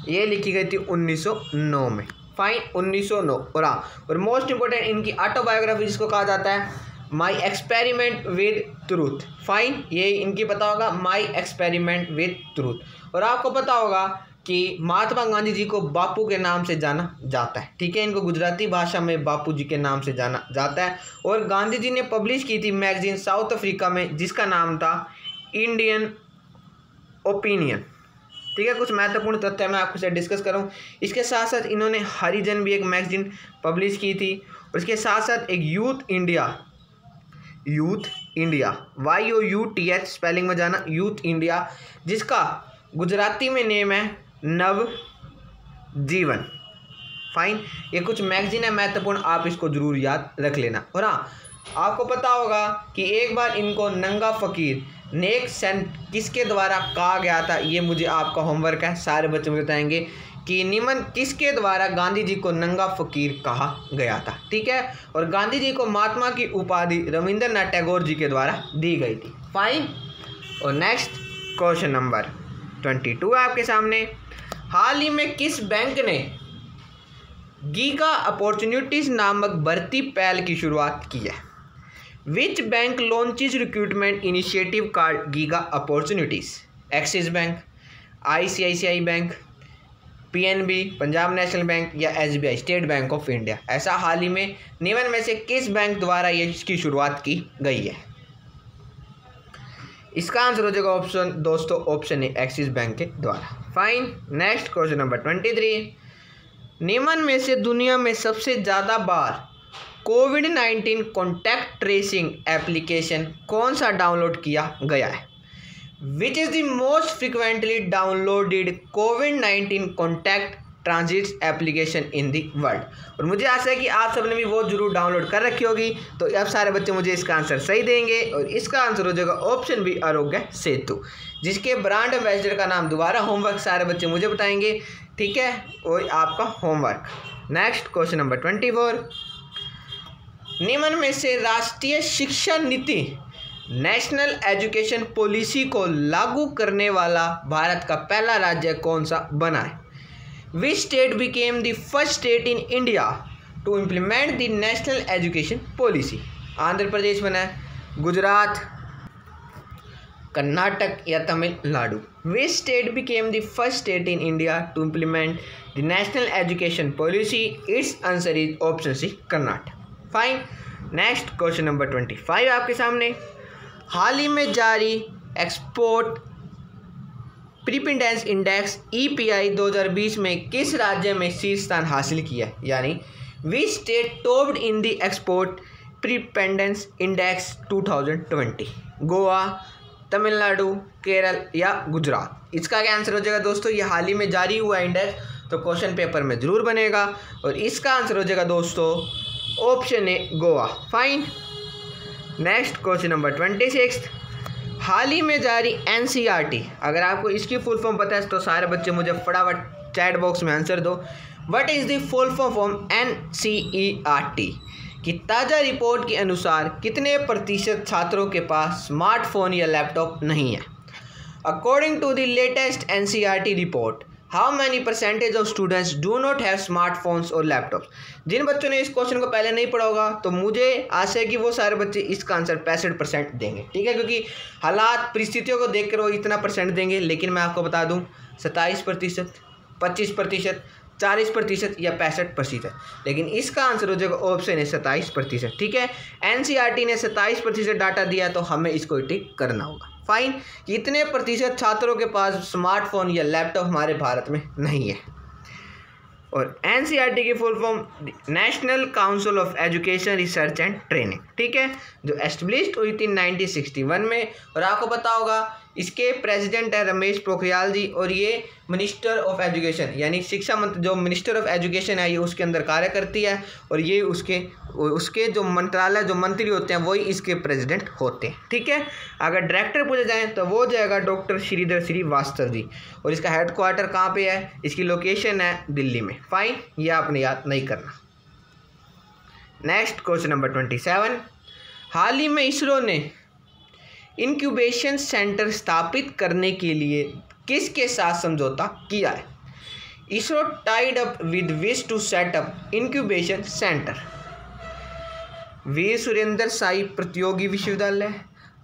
ये लिखी गई थी 1909 में। फाइन, 1909। और मोस्ट इंपोर्टेंट इनकी ऑटोबायोग्राफी जिसको कहा जाता है my experiment with truth. Fine, ये इनकी पता होगा माई एक्सपेरिमेंट विद ट्रूथ। और आपको पता होगा कि महात्मा गांधी जी को बापू के नाम से जाना जाता है। ठीक है, इनको गुजराती भाषा में बापू जी के नाम से जाना जाता है। और गांधी जी ने पब्लिश की थी मैगजीन साउथ अफ्रीका में जिसका नाम था इंडियन ओपिनियन। ठीक है, कुछ महत्वपूर्ण तथ्य मैं आपको से डिस्कस करूं। इसके साथ साथ इन्होंने हरिजन भी एक मैगजीन पब्लिश की थी। और इसके साथ साथ एक यूथ इंडिया YOUTH स्पेलिंग में जाना, यूथ इंडिया, जिसका गुजराती में नेम है नव जीवन। फाइन, ये कुछ मैगजीन है महत्वपूर्ण, आप इसको जरूर याद रख लेना। और हाँ, आपको पता होगा कि एक बार इनको नंगा फकीर नेक सेंट किसके द्वारा कहा गया था, ये मुझे आपका होमवर्क है। सारे बच्चे मुझे बताएंगे कि निम्न किसके द्वारा गांधी जी को नंगा फकीर कहा गया था। ठीक है, और गांधी जी को महात्मा की उपाधि रविंद्रनाथ टैगोर जी के द्वारा दी गई थी। फाइन, और नेक्स्ट क्वेश्चन नंबर 22 है आपके सामने। हाल ही में किस बैंक ने गीगा अपॉर्चुनिटीज नामक भर्ती पहल की शुरुआत की है? Which bank launches recruitment initiative called giga opportunities? Axis bank, ICICI bank, PNB Punjab national bank या SBI state bank of India. ऐसा हाल ही में निम्न में से किस बैंक द्वारा ये इसकी शुरुआत की गई है? इसका आंसर हो जाएगा ऑप्शन दोस्तों, ऑप्शन है एक्सिस बैंक के द्वारा। Fine, next question number 23। निम्न में से दुनिया में सबसे ज़्यादा बार कोविड-19 कॉन्टैक्ट ट्रेसिंग एप्लीकेशन कौन सा डाउनलोड किया गया है? Which is the most frequently downloaded covid contact transit application in the world? और मुझे आशा है कि आप सबने भी वो जरूर डाउनलोड कर रखी होगी। तो अब सारे बच्चे मुझे इसका आंसर सही देंगे और इसका आंसर हो जाएगा ऑप्शन बी आरोग्य सेतु, जिसके ब्रांड एम्बेसडर का नाम, दोबारा होमवर्क सारे बच्चे मुझे बताएंगे। ठीक है, और आपका होमवर्क। Next question number 24। निम्न में से राष्ट्रीय शिक्षा नीति नेशनल एजुकेशन पॉलिसी को लागू करने वाला भारत का पहला राज्य कौन सा बना है? Which state became the first state in India to implement the national education policy? Andhra Pradesh बना है, गुजरात, कर्नाटक या Tamil Nadu? Which state became the first state in India to implement the national education policy? Its answer is option C, Karnataka. Fine. Next question number 25 आपके सामने। हाल ही में जारी export preparedness index EPI 2020 में किस राज्य में शीर्ष स्थान हासिल किया है? यानी which state topped in the export preparedness index 2020? Goa, Tamil Nadu, Kerala या गुजरात? इसका क्या आंसर हो जाएगा दोस्तों? ये हाल ही में जारी हुआ इंडेक्स, तो क्वेश्चन पेपर में ज़रूर बनेगा और इसका आंसर हो जाएगा दोस्तों option A, Goa. Fine. Next question number 26। हाल ही में जारी NCERT, अगर आपको इसकी फुल फॉर्म पता है तो सारे बच्चे मुझे फटाफट चैट बॉक्स में आंसर दो। What is the full form NCERT की ताज़ा रिपोर्ट के अनुसार कितने प्रतिशत छात्रों के पास स्मार्टफोन या लैपटॉप नहीं है? According to the latest NCERT report, how many percentage of students do not have smartphones और लैपटॉप्स? जिन बच्चों ने इस क्वेश्चन को पहले नहीं पढ़ा होगा तो मुझे आशा है कि वो सारे बच्चे इसका आंसर 65% देंगे। ठीक है, क्योंकि हालात परिस्थितियों को देखकर वो इतना परसेंट देंगे, लेकिन मैं आपको बता दूं 27%, 25%, 40% या 65%, लेकिन इसका आंसर हो जाएगा ऑप्शन है 27%। ठीक है, NCERT ने 27% डाटा दिया तो हमें इसको टिक करना होगा। फाइन। कितने प्रतिशत छात्रों के पास स्मार्टफोन या लैपटॉप हमारे भारत में नहीं है? और NCERT की full form national council of education research and training. ठीक है, जो एस्टेब्लिश्ड हुई थी 1961 में, और आपको पता होगा इसके प्रेसिडेंट है रमेश पोखरियाल जी, और ये मिनिस्टर ऑफ एजुकेशन यानी शिक्षा मंत्री, जो मिनिस्टर ऑफ एजुकेशन है ये उसके अंदर कार्य करती है, और ये उसके जो मंत्रालय जो मंत्री होते हैं वही इसके प्रेसिडेंट होते हैं। ठीक है, अगर डायरेक्टर पूछे जाएँ तो वो जाएगा डॉक्टर श्रीधर श्रीवास्तव जी, और इसका हेडक्वार्टर कहाँ पे है? इसकी लोकेशन है दिल्ली में। फाइन, ये आपने याद नहीं करना। Next question number 27। हाल ही में इसरो ने इंक्यूबेशन सेंटर स्थापित करने के लिए किसके साथ समझौता किया है? ISRO tied up with which to set up incubation centre? Veer Surendra Sai प्रतियोगी विश्वविद्यालय,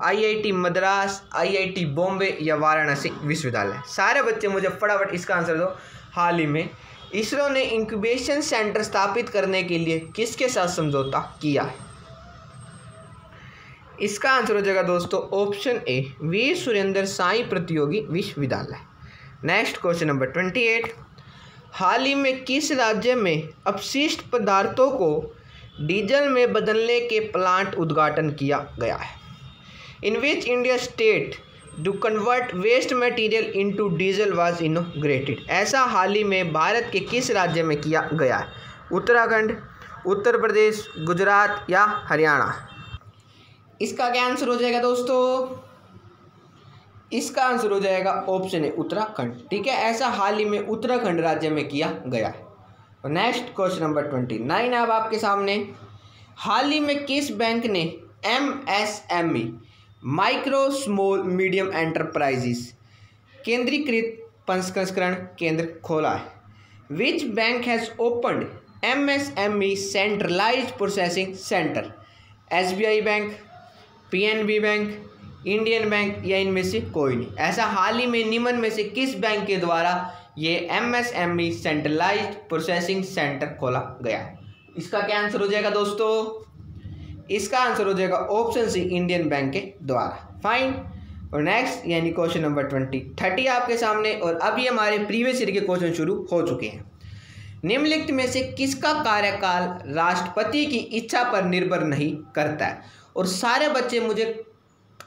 IIT मद्रास, IIT बॉम्बे या वाराणसी विश्वविद्यालय? सारे बच्चे मुझे फटाफट इसका आंसर दो। हाल ही में इसरो ने इंक्यूबेशन सेंटर स्थापित करने के लिए किसके साथ समझौता किया है? इसका आंसर हो जाएगा दोस्तों ऑप्शन ए, वीर सुरेंद्र साई प्रतियोगी विश्वविद्यालय। Next question number 28। हाल ही में किस राज्य में अपशिष्ट पदार्थों को डीजल में बदलने के प्लांट उद्घाटन किया गया है? In which India state to convert waste material into diesel was inaugurated? ऐसा हाल ही में भारत के किस राज्य में किया गया है? उत्तराखंड, उत्तर प्रदेश, गुजरात या हरियाणा? इसका क्या आंसर हो जाएगा दोस्तों? इसका आंसर हो जाएगा ऑप्शन है उत्तराखंड। ठीक है, ऐसा हाल ही में उत्तराखंड राज्य में किया गया है। और नेक्स्ट क्वेश्चन नंबर 29 अब आपके सामने। हाल ही में किस बैंक ने MSME micro small medium enterprises केंद्रीकृत प्रसंस्करण केंद्र खोला है? Which bank has opened MSME centralised processing centre? SBI bank, PNB bank, Indian bank या इनमें से कोई नहीं? ऐसा हाल ही में निम्न में से किस बैंक के द्वारा ये MSME सेंट्रलाइज्ड प्रोसेसिंग सेंटर खोला गया है? इसका क्या आंसर हो जाएगा दोस्तों? इसका आंसर हो जाएगा ऑप्शन सी, इंडियन बैंक के द्वारा। फाइन। और नेक्स्ट यानी क्वेश्चन नंबर 30 आपके सामने, और अभी हमारे प्रीवियस ईयर के क्वेश्चन शुरू हो चुके हैं। निम्नलिखित में से किसका कार्यकाल राष्ट्रपति की इच्छा पर निर्भर नहीं करता है? और सारे बच्चे मुझे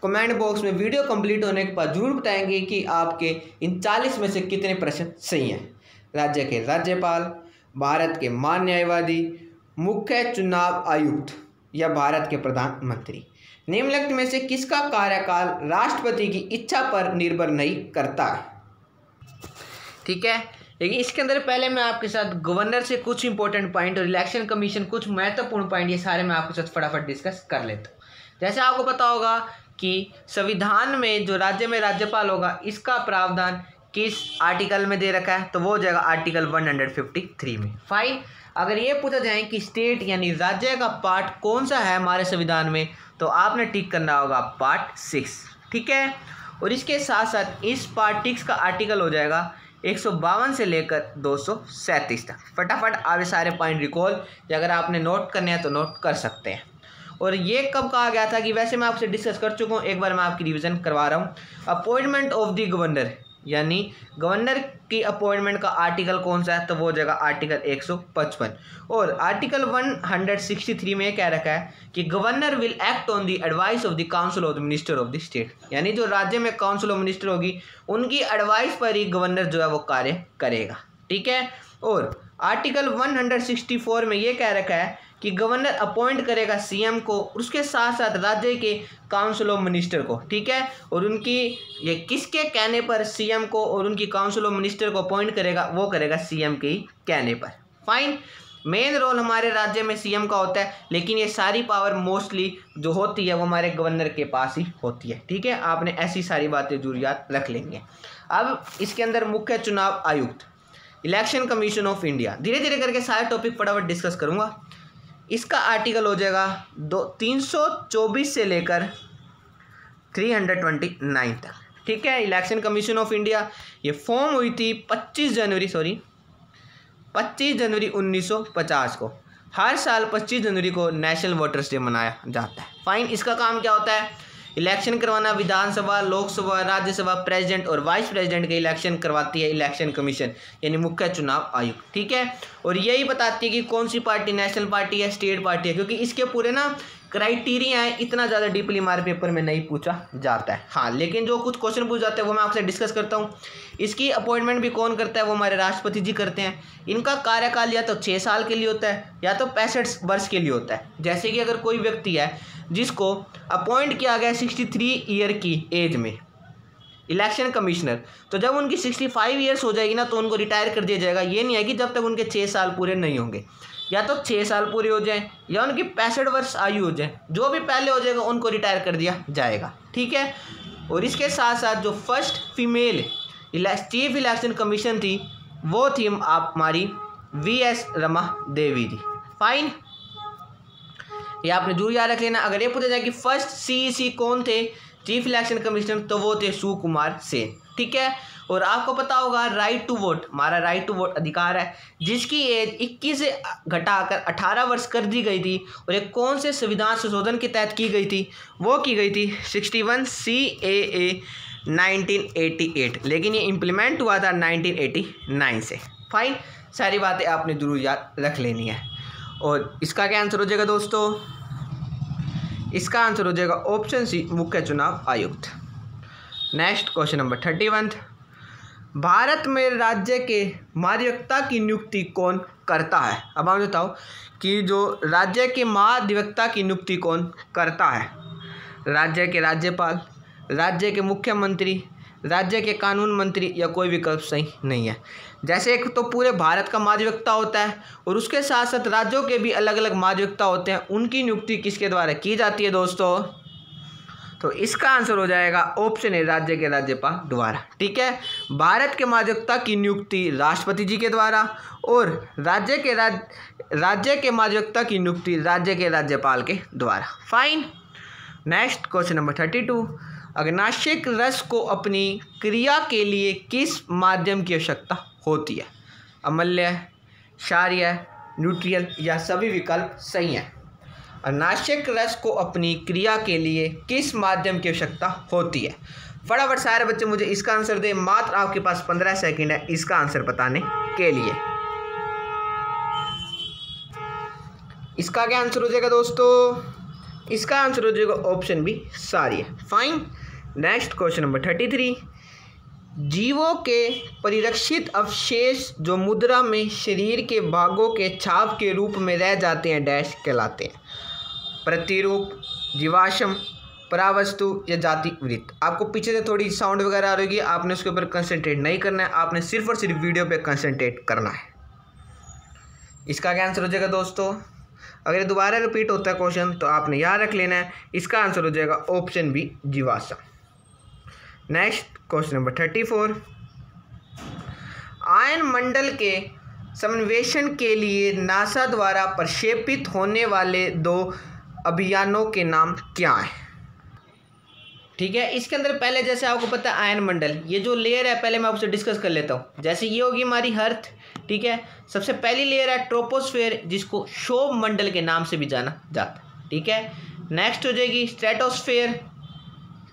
कमेंट बॉक्स में वीडियो कंप्लीट होने के बाद जरूर बताएंगे कि आपके इन 40 में से कितने प्रश्न सही हैं। राज्य के राज्यपाल, भारत के महान न्यायवादी, मुख्य चुनाव आयुक्त या भारत के प्रधानमंत्री? निम्नलिखित में से किसका कार्यकाल राष्ट्रपति की इच्छा पर निर्भर नहीं करता है? ठीक है, लेकिन इसके अंदर पहले मैं आपके साथ गवर्नर से कुछ इंपॉर्टेंट पॉइंट और इलेक्शन कमीशन कुछ महत्वपूर्ण पॉइंट ये सारे मैं आपके साथ फटाफट डिस्कस कर लेता हूँ। जैसे आपको पता होगा कि संविधान में जो राज्य में राज्यपाल होगा इसका प्रावधान किस आर्टिकल में दे रखा है? तो वो हो जाएगा आर्टिकल 153 में। फाइन। अगर ये पूछा जाए कि स्टेट यानी राज्य का पार्ट कौन सा है हमारे संविधान में, तो आपने टिक करना होगा पार्ट 6। ठीक है, और इसके साथ साथ इस पार्टिक्स का आर्टिकल हो जाएगा 152 से लेकर 237 तक। फटाफट आप ये सारे पॉइंट रिकॉल या अगर आपने नोट करने हैं तो नोट कर सकते हैं। और ये कब कहा गया था कि वैसे मैं आपसे डिस्कस कर चुका हूँ, एक बार मैं आपकी रिवीजन करवा रहा हूँ। अपॉइंटमेंट ऑफ द गवर्नर, यानी गवर्नर की अपॉइंटमेंट का आर्टिकल कौन सा है, तो वो हो जाएगा आर्टिकल 155। और आर्टिकल 163 में कह रखा है कि governor will act on the advice of the council of the minister of the state, यानी जो राज्य में काउंसिल ऑफ मिनिस्टर होगी उनकी एडवाइस पर ही गवर्नर जो है वो कार्य करेगा। ठीक है। और आर्टिकल 164 में ये कह रखा है कि गवर्नर अपॉइंट करेगा सीएम को, उसके साथ साथ राज्य के काउंसिल ऑफ मिनिस्टर को। ठीक है। और उनकी ये किसके कहने पर सीएम को और उनकी काउंसिल ऑफ मिनिस्टर को अपॉइंट करेगा, वो करेगा सीएम के ही कहने पर। फाइन। मेन रोल हमारे राज्य में सीएम का होता है, लेकिन ये सारी पावर मोस्टली जो होती है वो हमारे गवर्नर के पास ही होती है। ठीक है। आपने ऐसी सारी बातें जरूर याद रख लेंगे। अब इसके अंदर मुख्य चुनाव आयुक्त, इलेक्शन कमीशन ऑफ इंडिया, धीरे धीरे करके सारे टॉपिक फटाफट डिस्कस करूंगा। इसका आर्टिकल हो जाएगा 324 से लेकर 329 तक। ठीक है। इलेक्शन कमीशन ऑफ इंडिया ये फॉर्म हुई थी 25 जनवरी 1950 को। हर साल 25 जनवरी को नेशनल वोटर्स डे मनाया जाता है। फाइन। इसका काम क्या होता है, इलेक्शन करवाना। विधानसभा, लोकसभा, राज्यसभा, प्रेसिडेंट और वाइस प्रेसिडेंट के इलेक्शन करवाती है इलेक्शन कमीशन, यानी मुख्य चुनाव आयुक्त। ठीक है। और यही बताती है कि कौन सी पार्टी नेशनल पार्टी है, स्टेट पार्टी है, क्योंकि इसके पूरे ना क्राइटेरिया है, इतना ज़्यादा डीपली हमारे पेपर में नहीं पूछा जाता है। हाँ, लेकिन जो कुछ क्वेश्चन पूछ जाते हैं वो मैं आपसे डिस्कस करता हूँ। इसकी अपॉइंटमेंट भी कौन करता है, वो हमारे राष्ट्रपति जी करते हैं। इनका कार्यकाल या तो 6 साल के लिए होता है या तो 65 वर्ष के लिए होता है। जैसे कि अगर कोई व्यक्ति है जिसको अपॉइंट किया गया 63 ईयर की एज में इलेक्शन कमिश्नर, तो जब उनकी 65 ईयर्स हो जाएगी ना तो उनको रिटायर कर दिया जाएगा। ये नहीं है कि जब तक उनके 6 साल पूरे नहीं होंगे, या तो 6 साल पूरे हो जाएं या उनकी 65 वर्ष आयु हो जाए, जो भी पहले हो जाएगा उनको रिटायर कर दिया जाएगा। ठीक है। और इसके साथ साथ जो first female chief election commission थी वो थी आप हमारी VS रमा देवी जी। फाइन। ये आपने जरूर याद रख लेना। अगर ये पूछा जाए कि फर्स्ट CEC कौन थे चीफ इलेक्शन कमिश्नर, तो वो थे सुकुमार सेन। ठीक है। और आपको पता होगा राइट टू वोट, हमारा राइट टू वोट अधिकार है, जिसकी एज 21 से घटाकर 18 वर्ष कर दी गई थी। और एक कौन से संविधान संशोधन के तहत की गई थी, वो की गई थी 61 CAA 1988, लेकिन ये इम्प्लीमेंट हुआ था 1989 से। फाइन। सारी बातें आपने जरूर याद रख लेनी है। और इसका क्या आंसर हो जाएगा दोस्तों, इसका आंसर हो जाएगा ऑप्शन सी, मुख्य चुनाव आयुक्त। नेक्स्ट क्वेश्चन नंबर 31, भारत में राज्य के महाधिवक्ता की नियुक्ति कौन करता है। अब आप बताओ कि जो राज्य के महाधिवक्ता की नियुक्ति कौन करता है, राज्य के राज्यपाल, राज्य के मुख्यमंत्री, राज्य के कानून मंत्री, या कोई विकल्प सही नहीं है। जैसे एक तो पूरे भारत का महाधिवक्ता होता है और उसके साथ साथ राज्यों के भी अलग अलग महाधिवक्ता होते हैं, उनकी नियुक्ति किसके द्वारा की जाती है दोस्तों, तो इसका आंसर हो जाएगा ऑप्शन ए, राज्य के राज्यपाल द्वारा। ठीक है। भारत के महाधिवक्ता की नियुक्ति राष्ट्रपति जी के द्वारा और राज्य के महाधिवक्ता की नियुक्ति राज्य के राज्यपाल के द्वारा। फाइन। नेक्स्ट क्वेश्चन नंबर 32, अग्नाशयिक रस को अपनी क्रिया के लिए किस माध्यम की आवश्यकता होती है, अम्लीय, क्षारीय, न्यूट्रियल, या सभी विकल्प सही हैं। अग्नाशयिक रस को अपनी क्रिया के लिए किस माध्यम की आवश्यकता होती है। फटाफट सारे बच्चे मुझे इसका आंसर दें, मात्र आपके पास 15 सेकंड है इसका आंसर बताने के लिए। इसका क्या आंसर हो जाएगा दोस्तों, इसका आंसर हो जाएगा ऑप्शन बी, क्षारीय। फाइन। नेक्स्ट क्वेश्चन नंबर 33, जीवों के परिरक्षित अवशेष जो मुद्रा में शरीर के भागों के छाप के रूप में रह जाते हैं डैश कहलाते हैं, प्रतिरूप, जीवाश्म, परावस्तु, या जाति वृत्त। आपको पीछे से थोड़ी साउंड वगैरह आ रही है, आपने उसके ऊपर कंसंट्रेट नहीं करना है, आपने सिर्फ और सिर्फ वीडियो पे कंसंट्रेट करना है। इसका क्या आंसर हो जाएगा दोस्तों, अगर दोबारा रिपीट होता है क्वेश्चन तो आपने याद रख लेना है, इसका आंसर हो जाएगा ऑप्शन बी, जीवाश्म। नेक्स्ट क्वेश्चन नंबर 34, आयन मंडल के समन्वेषण के लिए नासा द्वारा प्रक्षेपित होने वाले 2 अभियानों के नाम क्या हैं। ठीक है। इसके अंदर पहले जैसे आपको पता है आयन मंडल, ये जो लेयर है पहले मैं आपसे डिस्कस कर लेता हूँ। जैसे ये होगी हमारी अर्थ, ठीक है। सबसे पहली लेयर है ट्रोपोस्फेयर, जिसको क्षोभ मंडल के नाम से भी जाना जाता है, ठीक है। नेक्स्ट हो जाएगी स्ट्रेटोस्फेयर,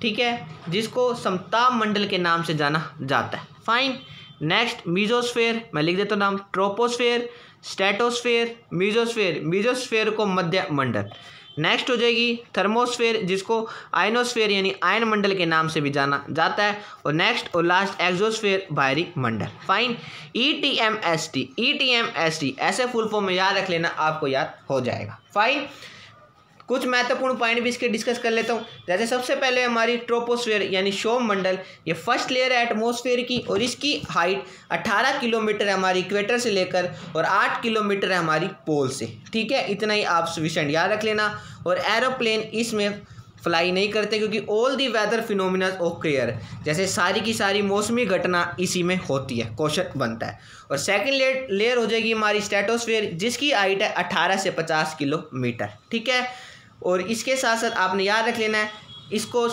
ठीक है, जिसको समताप मंडल के नाम से जाना जाता है। फाइन। नेक्स्ट मीजोस्फेयर, मैं लिख देता हूँ नाम, ट्रोपोस्फेयर, स्ट्रेटोस्फेयर, मीजोस्फेयर, मीजोस्फेयर को मध्य मंडल। नेक्स्ट हो जाएगी थर्मोस्फेयर, जिसको आयनोस्फेयर यानी आयन मंडल के नाम से भी जाना जाता है। और नेक्स्ट और लास्ट एक्सोस्फेयर, बाहरी मंडल। फाइन। ETMST, ETMST ऐसे फुल फॉर्म में याद रख लेना, आपको याद हो जाएगा। फाइन। कुछ महत्वपूर्ण पॉइंट भी इसके डिस्कस कर लेता हूँ। जैसे सबसे पहले हमारी ट्रोपोस्फेयर यानी क्षोभ मंडल, ये फर्स्ट लेयर है एटमॉस्फेयर की, और इसकी हाइट 18 किलोमीटर है हमारी इक्वेटर से लेकर, और 8 किलोमीटर है हमारी पोल से, ठीक है। इतना ही आप सफिशिएंट याद रख लेना। और एरोप्लेन इसमें फ्लाई नहीं करते, क्योंकि ऑल दी वेदर फिनोमिना ऑक्रेयर, जैसे सारी की सारी मौसमी घटना इसी में होती है, क्वेश्चन बनता है। और सेकंड लेयर हो जाएगी हमारी स्ट्रेटोस्फेयर, जिसकी हाइट है 18 से 50 किलोमीटर, ठीक है। और इसके साथ साथ आपने याद रख लेना है इसको,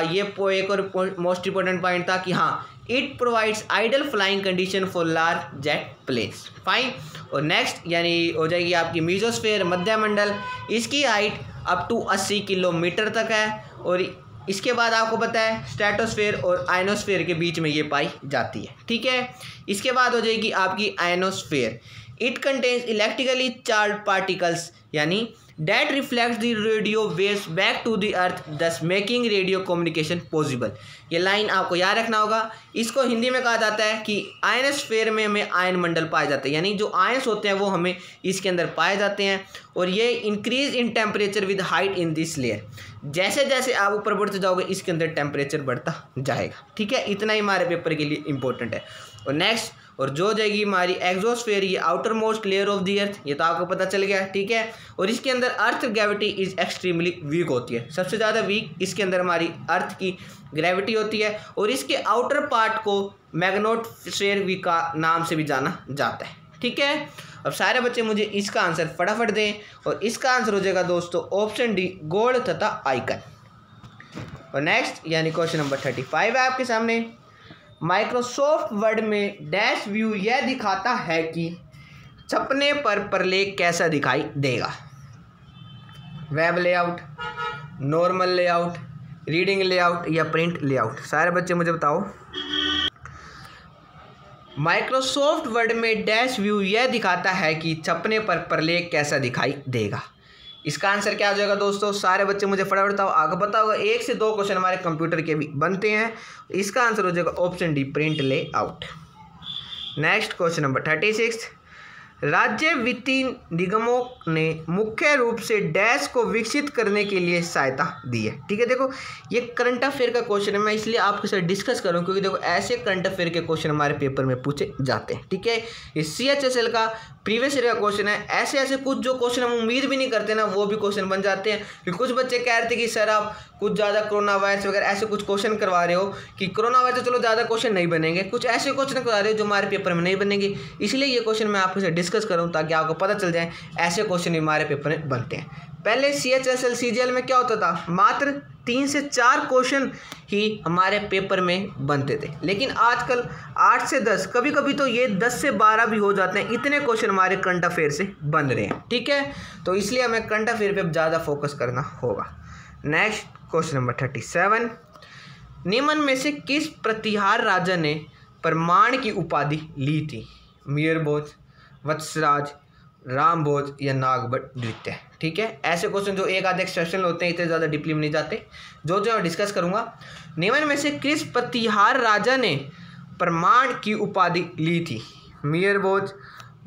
ये एक और मोस्ट इंपॉर्टेंट पॉइंट था कि हाँ, it provides idle flying condition for large jet planes. Fine. और नेक्स्ट यानी हो जाएगी आपकी मीजोस्फेयर, मध्य मंडल, इसकी हाइट अप टू 80 किलोमीटर तक है। और इसके बाद आपको पता है स्ट्रेटोस्फेयर और आयनोस्फेयर के बीच में ये पाई जाती है, ठीक है। इसके बाद हो जाएगी आपकी ionosphere. It contains electrically charge particles यानी that reflects the radio waves back to the earth, thus making radio communication possible। ये लाइन आपको याद रखना होगा। इसको हिंदी में कहा जाता है कि आयनोस्फेयर में हमें आयन मंडल पाए जाते हैं, यानी जो आयंस होते हैं वो हमें इसके अंदर पाए जाते हैं। और ये increase in temperature with height in this layer, जैसे जैसे आप ऊपर बढ़ते जाओगे इसके अंदर टेम्परेचर बढ़ता जाएगा, ठीक है। इतना ही हमारे पेपर के लिए इंपॉर्टेंट है। और नेक्स्ट और जो हो जाएगी हमारी एक्सोस्फेयर, ये outer most layer of the earth, ये तो आपको पता चल गया, ठीक है। और इसके अंदर earth gravity is extremely weak होती है, सबसे ज़्यादा वीक इसके अंदर हमारी अर्थ की ग्रेविटी होती है। और इसके आउटर पार्ट को मैग्नेटोस्फेयर भी का नाम से भी जाना जाता है, ठीक है। अब सारे बच्चे मुझे इसका आंसर फटाफट दें, और इसका आंसर हो जाएगा दोस्तों ऑप्शन डी, गोल्ड तथा आइकन। और नेक्स्ट यानी क्वेश्चन नंबर 35 है आपके सामने। माइक्रोसॉफ्ट वर्ड में डैश व्यू यह दिखाता है कि छपने पर प्रलेख कैसा दिखाई देगा। Web layout, normal layout, reading layout या प्रिंट लेआउट। सारे बच्चे मुझे बताओ। माइक्रोसॉफ्ट वर्ड में डैश व्यू यह दिखाता है कि छपने पर प्रलेख कैसा दिखाई देगा। इसका आंसर क्या हो जाएगा दोस्तों? सारे बच्चे मुझे फटाफट बताओ। आपको पता होगा 1 से 2 क्वेश्चन हमारे कंप्यूटर के भी बनते हैं। इसका आंसर हो जाएगा option D, print layout. Next question number 36। राज्य वित्तीय निगमों ने मुख्य रूप से डैश को विकसित करने के लिए सहायता दी है। ठीक है, देखो ये करंट अफेयर का क्वेश्चन है, मैं इसलिए आपके साथ डिस्कस करूं क्योंकि देखो ऐसे करंट अफेयर के क्वेश्चन हमारे पेपर में पूछे जाते हैं। ठीक है, ये CHSL का प्रीवियस ईयर का क्वेश्चन है। ऐसे ऐसे कुछ जो क्वेश्चन हम उम्मीद भी नहीं करते ना, वो भी क्वेश्चन बन जाते हैं। कि कुछ बच्चे कह रहे थे कि सर आप कुछ ज़्यादा कोरोना वायरस वगैरह ऐसे कुछ क्वेश्चन करवा रहे हो कि कोरोना वायरस तो चलो ज़्यादा क्वेश्चन नहीं बनेंगे, कुछ ऐसे क्वेश्चन करवा रहे हो जो हमारे पेपर में नहीं बनेंगे। इसलिए ये क्वेश्चन मैं आपके साथ डिस्कस करूँ ताकि आपको पता चल जाए ऐसे क्वेश्चन हमारे पेपर में बनते हैं। पहले CHSL CGL में क्या होता था, मात्र 3 से 4 क्वेश्चन ही हमारे पेपर में बनते थे, लेकिन आजकल 8 से 10, कभी कभी तो ये 10 से 12 भी हो जाते हैं। इतने क्वेश्चन हमारे करंट अफेयर से बन रहे हैं। ठीक है, तो इसलिए हमें करंट अफेयर पे ज़्यादा फोकस करना होगा। Next question number 37। निम्न में से किस प्रतिहार राजा ने प्रमाण की उपाधि ली थी? मीरभोज, वत्सराज, रामभोज या नागभट्ट द्वितीय। ठीक है, ऐसे क्वेश्चन जो एक आधे सेक्शन होते हैं, इतने ज़्यादा डीपली में नहीं जाते, जो मैं डिस्कस करूंगा। निम्न में से किस प्रतिहार राजा ने प्रमाण की उपाधि ली थी? मीरभोज,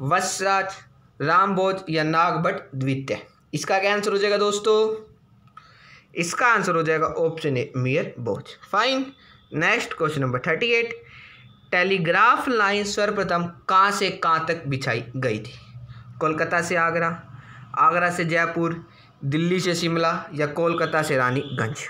वत्सराज, रामभोज या नागभट्ट द्वितीय। इसका क्या आंसर हो जाएगा दोस्तों? इसका आंसर हो जाएगा ऑप्शन ए, मीरभोज। Fine. Next question number 38। Telegraph line सर्वप्रथम कहाँ से कहाँ तक बिछाई गई थी? कोलकाता से आगरा, आगरा से जयपुर, दिल्ली से शिमला या कोलकाता से रानीगंज।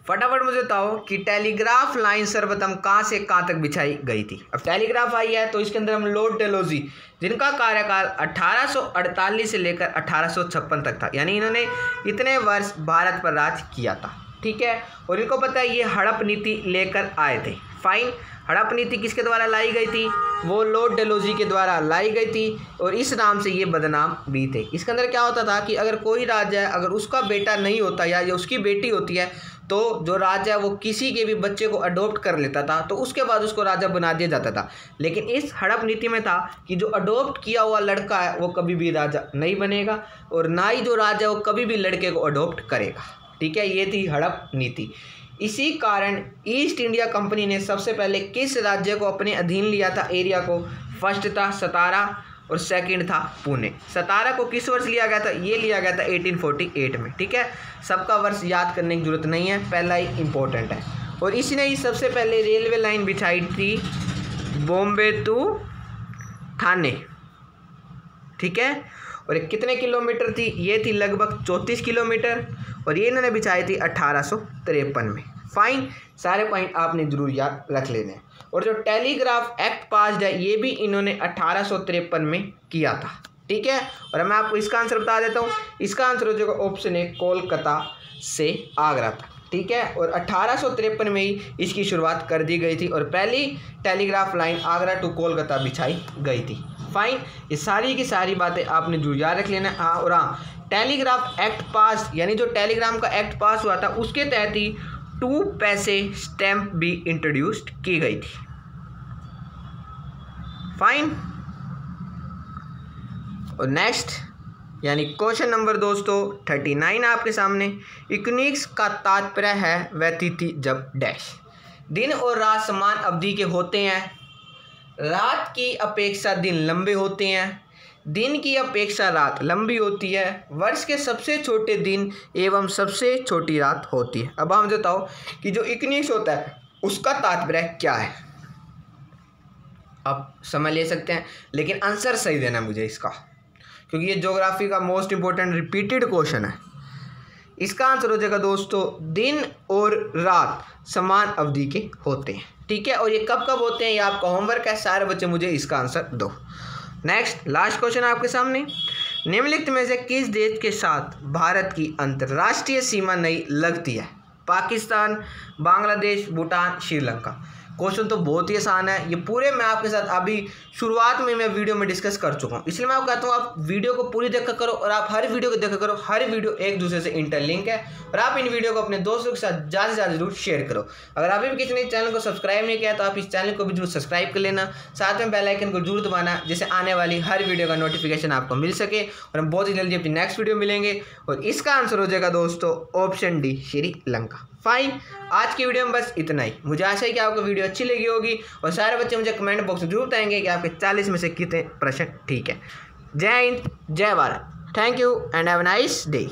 फटाफट मुझे बताओ कि टेलीग्राफ लाइन सर्वप्रथम कहाँ से कहाँ तक बिछाई गई थी। अब टेलीग्राफ आई है तो इसके अंदर हम लॉर्ड डेलहौजी, जिनका कार्यकाल 1848 से लेकर 1856 तक था, यानी इन्होंने इतने वर्ष भारत पर राज किया था। ठीक है। और इनको पता है ये हड़प नीति लेकर आए थे। फाइन, हड़प नीति किसके द्वारा लाई गई थी? वो लॉर्ड डलहौजी के द्वारा लाई गई थी और इस नाम से ये बदनाम भी थे। इसके अंदर क्या होता था कि अगर कोई राजा है, अगर उसका बेटा नहीं होता या उसकी बेटी होती है, तो जो राजा है वो किसी के भी बच्चे को अडॉप्ट कर लेता था, तो उसके बाद उसको राजा बना दिया जाता था। लेकिन इस हड़प नीति में था कि जो अडॉप्ट किया हुआ लड़का है वो कभी भी राजा नहीं बनेगा और ना ही जो राजा है वो कभी भी लड़के को अडॉप्ट करेगा। ठीक है, ये थी हड़प नीति। इसी कारण ईस्ट इंडिया कंपनी ने सबसे पहले किस राज्य को अपने अधीन लिया था, एरिया को? फर्स्ट था सतारा और सेकंड था पुणे। सतारा को किस वर्ष लिया गया था? ये लिया गया था 1848 में। ठीक है, सबका वर्ष याद करने की जरूरत नहीं है, पहला ही इम्पोर्टेंट है। और इसने ही सबसे पहले रेलवे लाइन बिछाई थी बॉम्बे टू ठाणे। ठीक है, और ये कितने किलोमीटर थी? ये थी लगभग 34 किलोमीटर और ये इन्होंने बिछाई थी 1853 में। फाइन, सारे पॉइंट आपने जरूर याद रख लेने हैं। और जो टेलीग्राफ एक्ट पास्ड है ये भी इन्होंने 1853 में किया था। ठीक है, और मैं आपको इसका आंसर बता देता हूँ। इसका आंसर हो जाएगा ऑप्शन ए, कोलकाता से आगरा था। ठीक है, और 1853 में ही इसकी शुरुआत कर दी गई थी और पहली telegraph line Agra to Kolkata बिछाई गई थी। फाइन, ये सारी की सारी बातें आपने जरूर याद रख लेना। हाँ, और हाँ, टेलीग्राफ एक्ट पास यानी जो टेलीग्राम का एक्ट पास हुआ था उसके तहत ही 2 पैसे स्टैंप भी इंट्रोड्यूस्ड की गई थी। फाइन, और नेक्स्ट यानी क्वेश्चन नंबर दोस्तों 39 आपके सामने। इक्विनोक्स का तात्पर्य है वह तिथि जब डैश दिन और रात समान अवधि के होते हैं, रात की अपेक्षा दिन लंबे होते हैं, दिन की अपेक्षा रात लंबी होती है, वर्ष के सबसे छोटे दिन एवं सबसे छोटी रात होती है। अब हम बताओ कि जो इक्विनोक्स होता है उसका तात्पर्य क्या है। आप समझ ले सकते हैं, लेकिन आंसर सही देना मुझे इसका, क्योंकि ये ज्योग्राफी का मोस्ट इंपॉर्टेंट रिपीटेड क्वेश्चन है। इसका आंसर हो जाएगा दोस्तों दिन और रात समान अवधि के होते हैं। ठीक है, और ये कब कब होते हैं ये आपका होमवर्क है। सारे बच्चे मुझे इसका आंसर दो। नेक्स्ट लास्ट क्वेश्चन आपके सामने। निम्नलिखित में से किस देश के साथ भारत की अंतर्राष्ट्रीय सीमा नहीं लगती है? पाकिस्तान, बांग्लादेश, भूटान, श्रीलंका। क्वेश्चन तो बहुत ही आसान है, ये पूरे मैं आपके साथ अभी शुरुआत में मैं वीडियो में डिस्कस कर चुका हूँ। इसलिए मैं आपको कहता हूँ आप वीडियो को पूरी देखा करो और आप हर वीडियो को देखा करो। हर वीडियो एक दूसरे से इंटरलिंक है और आप इन वीडियो को अपने दोस्तों के साथ ज़्यादा से ज़्यादा जरूर शेयर करो। अगर अभी भी किसी ने चैनल को सब्सक्राइब नहीं किया तो आप इस चैनल को भी जरूर सब्सक्राइब कर लेना, साथ में बेल आइकन को जरूर दबाना, जिससे आने वाली हर वीडियो का नोटिफिकेशन आपको मिल सके। और हम बहुत ही जल्दी अपनी नेक्स्ट वीडियो मिलेंगे और इसका आंसर हो जाएगा दोस्तों ऑप्शन डी, श्रीलंका। फाइन, आज की वीडियो में बस इतना ही। मुझे आशा है कि आपको वीडियो अच्छी लगी होगी और सारे बच्चे मुझे कमेंट बॉक्स में जरूर बताएंगे कि आपके 40 में से कितने प्रश्न ठीक है। जय हिंद, जय Bharat, thank you and have a nice day.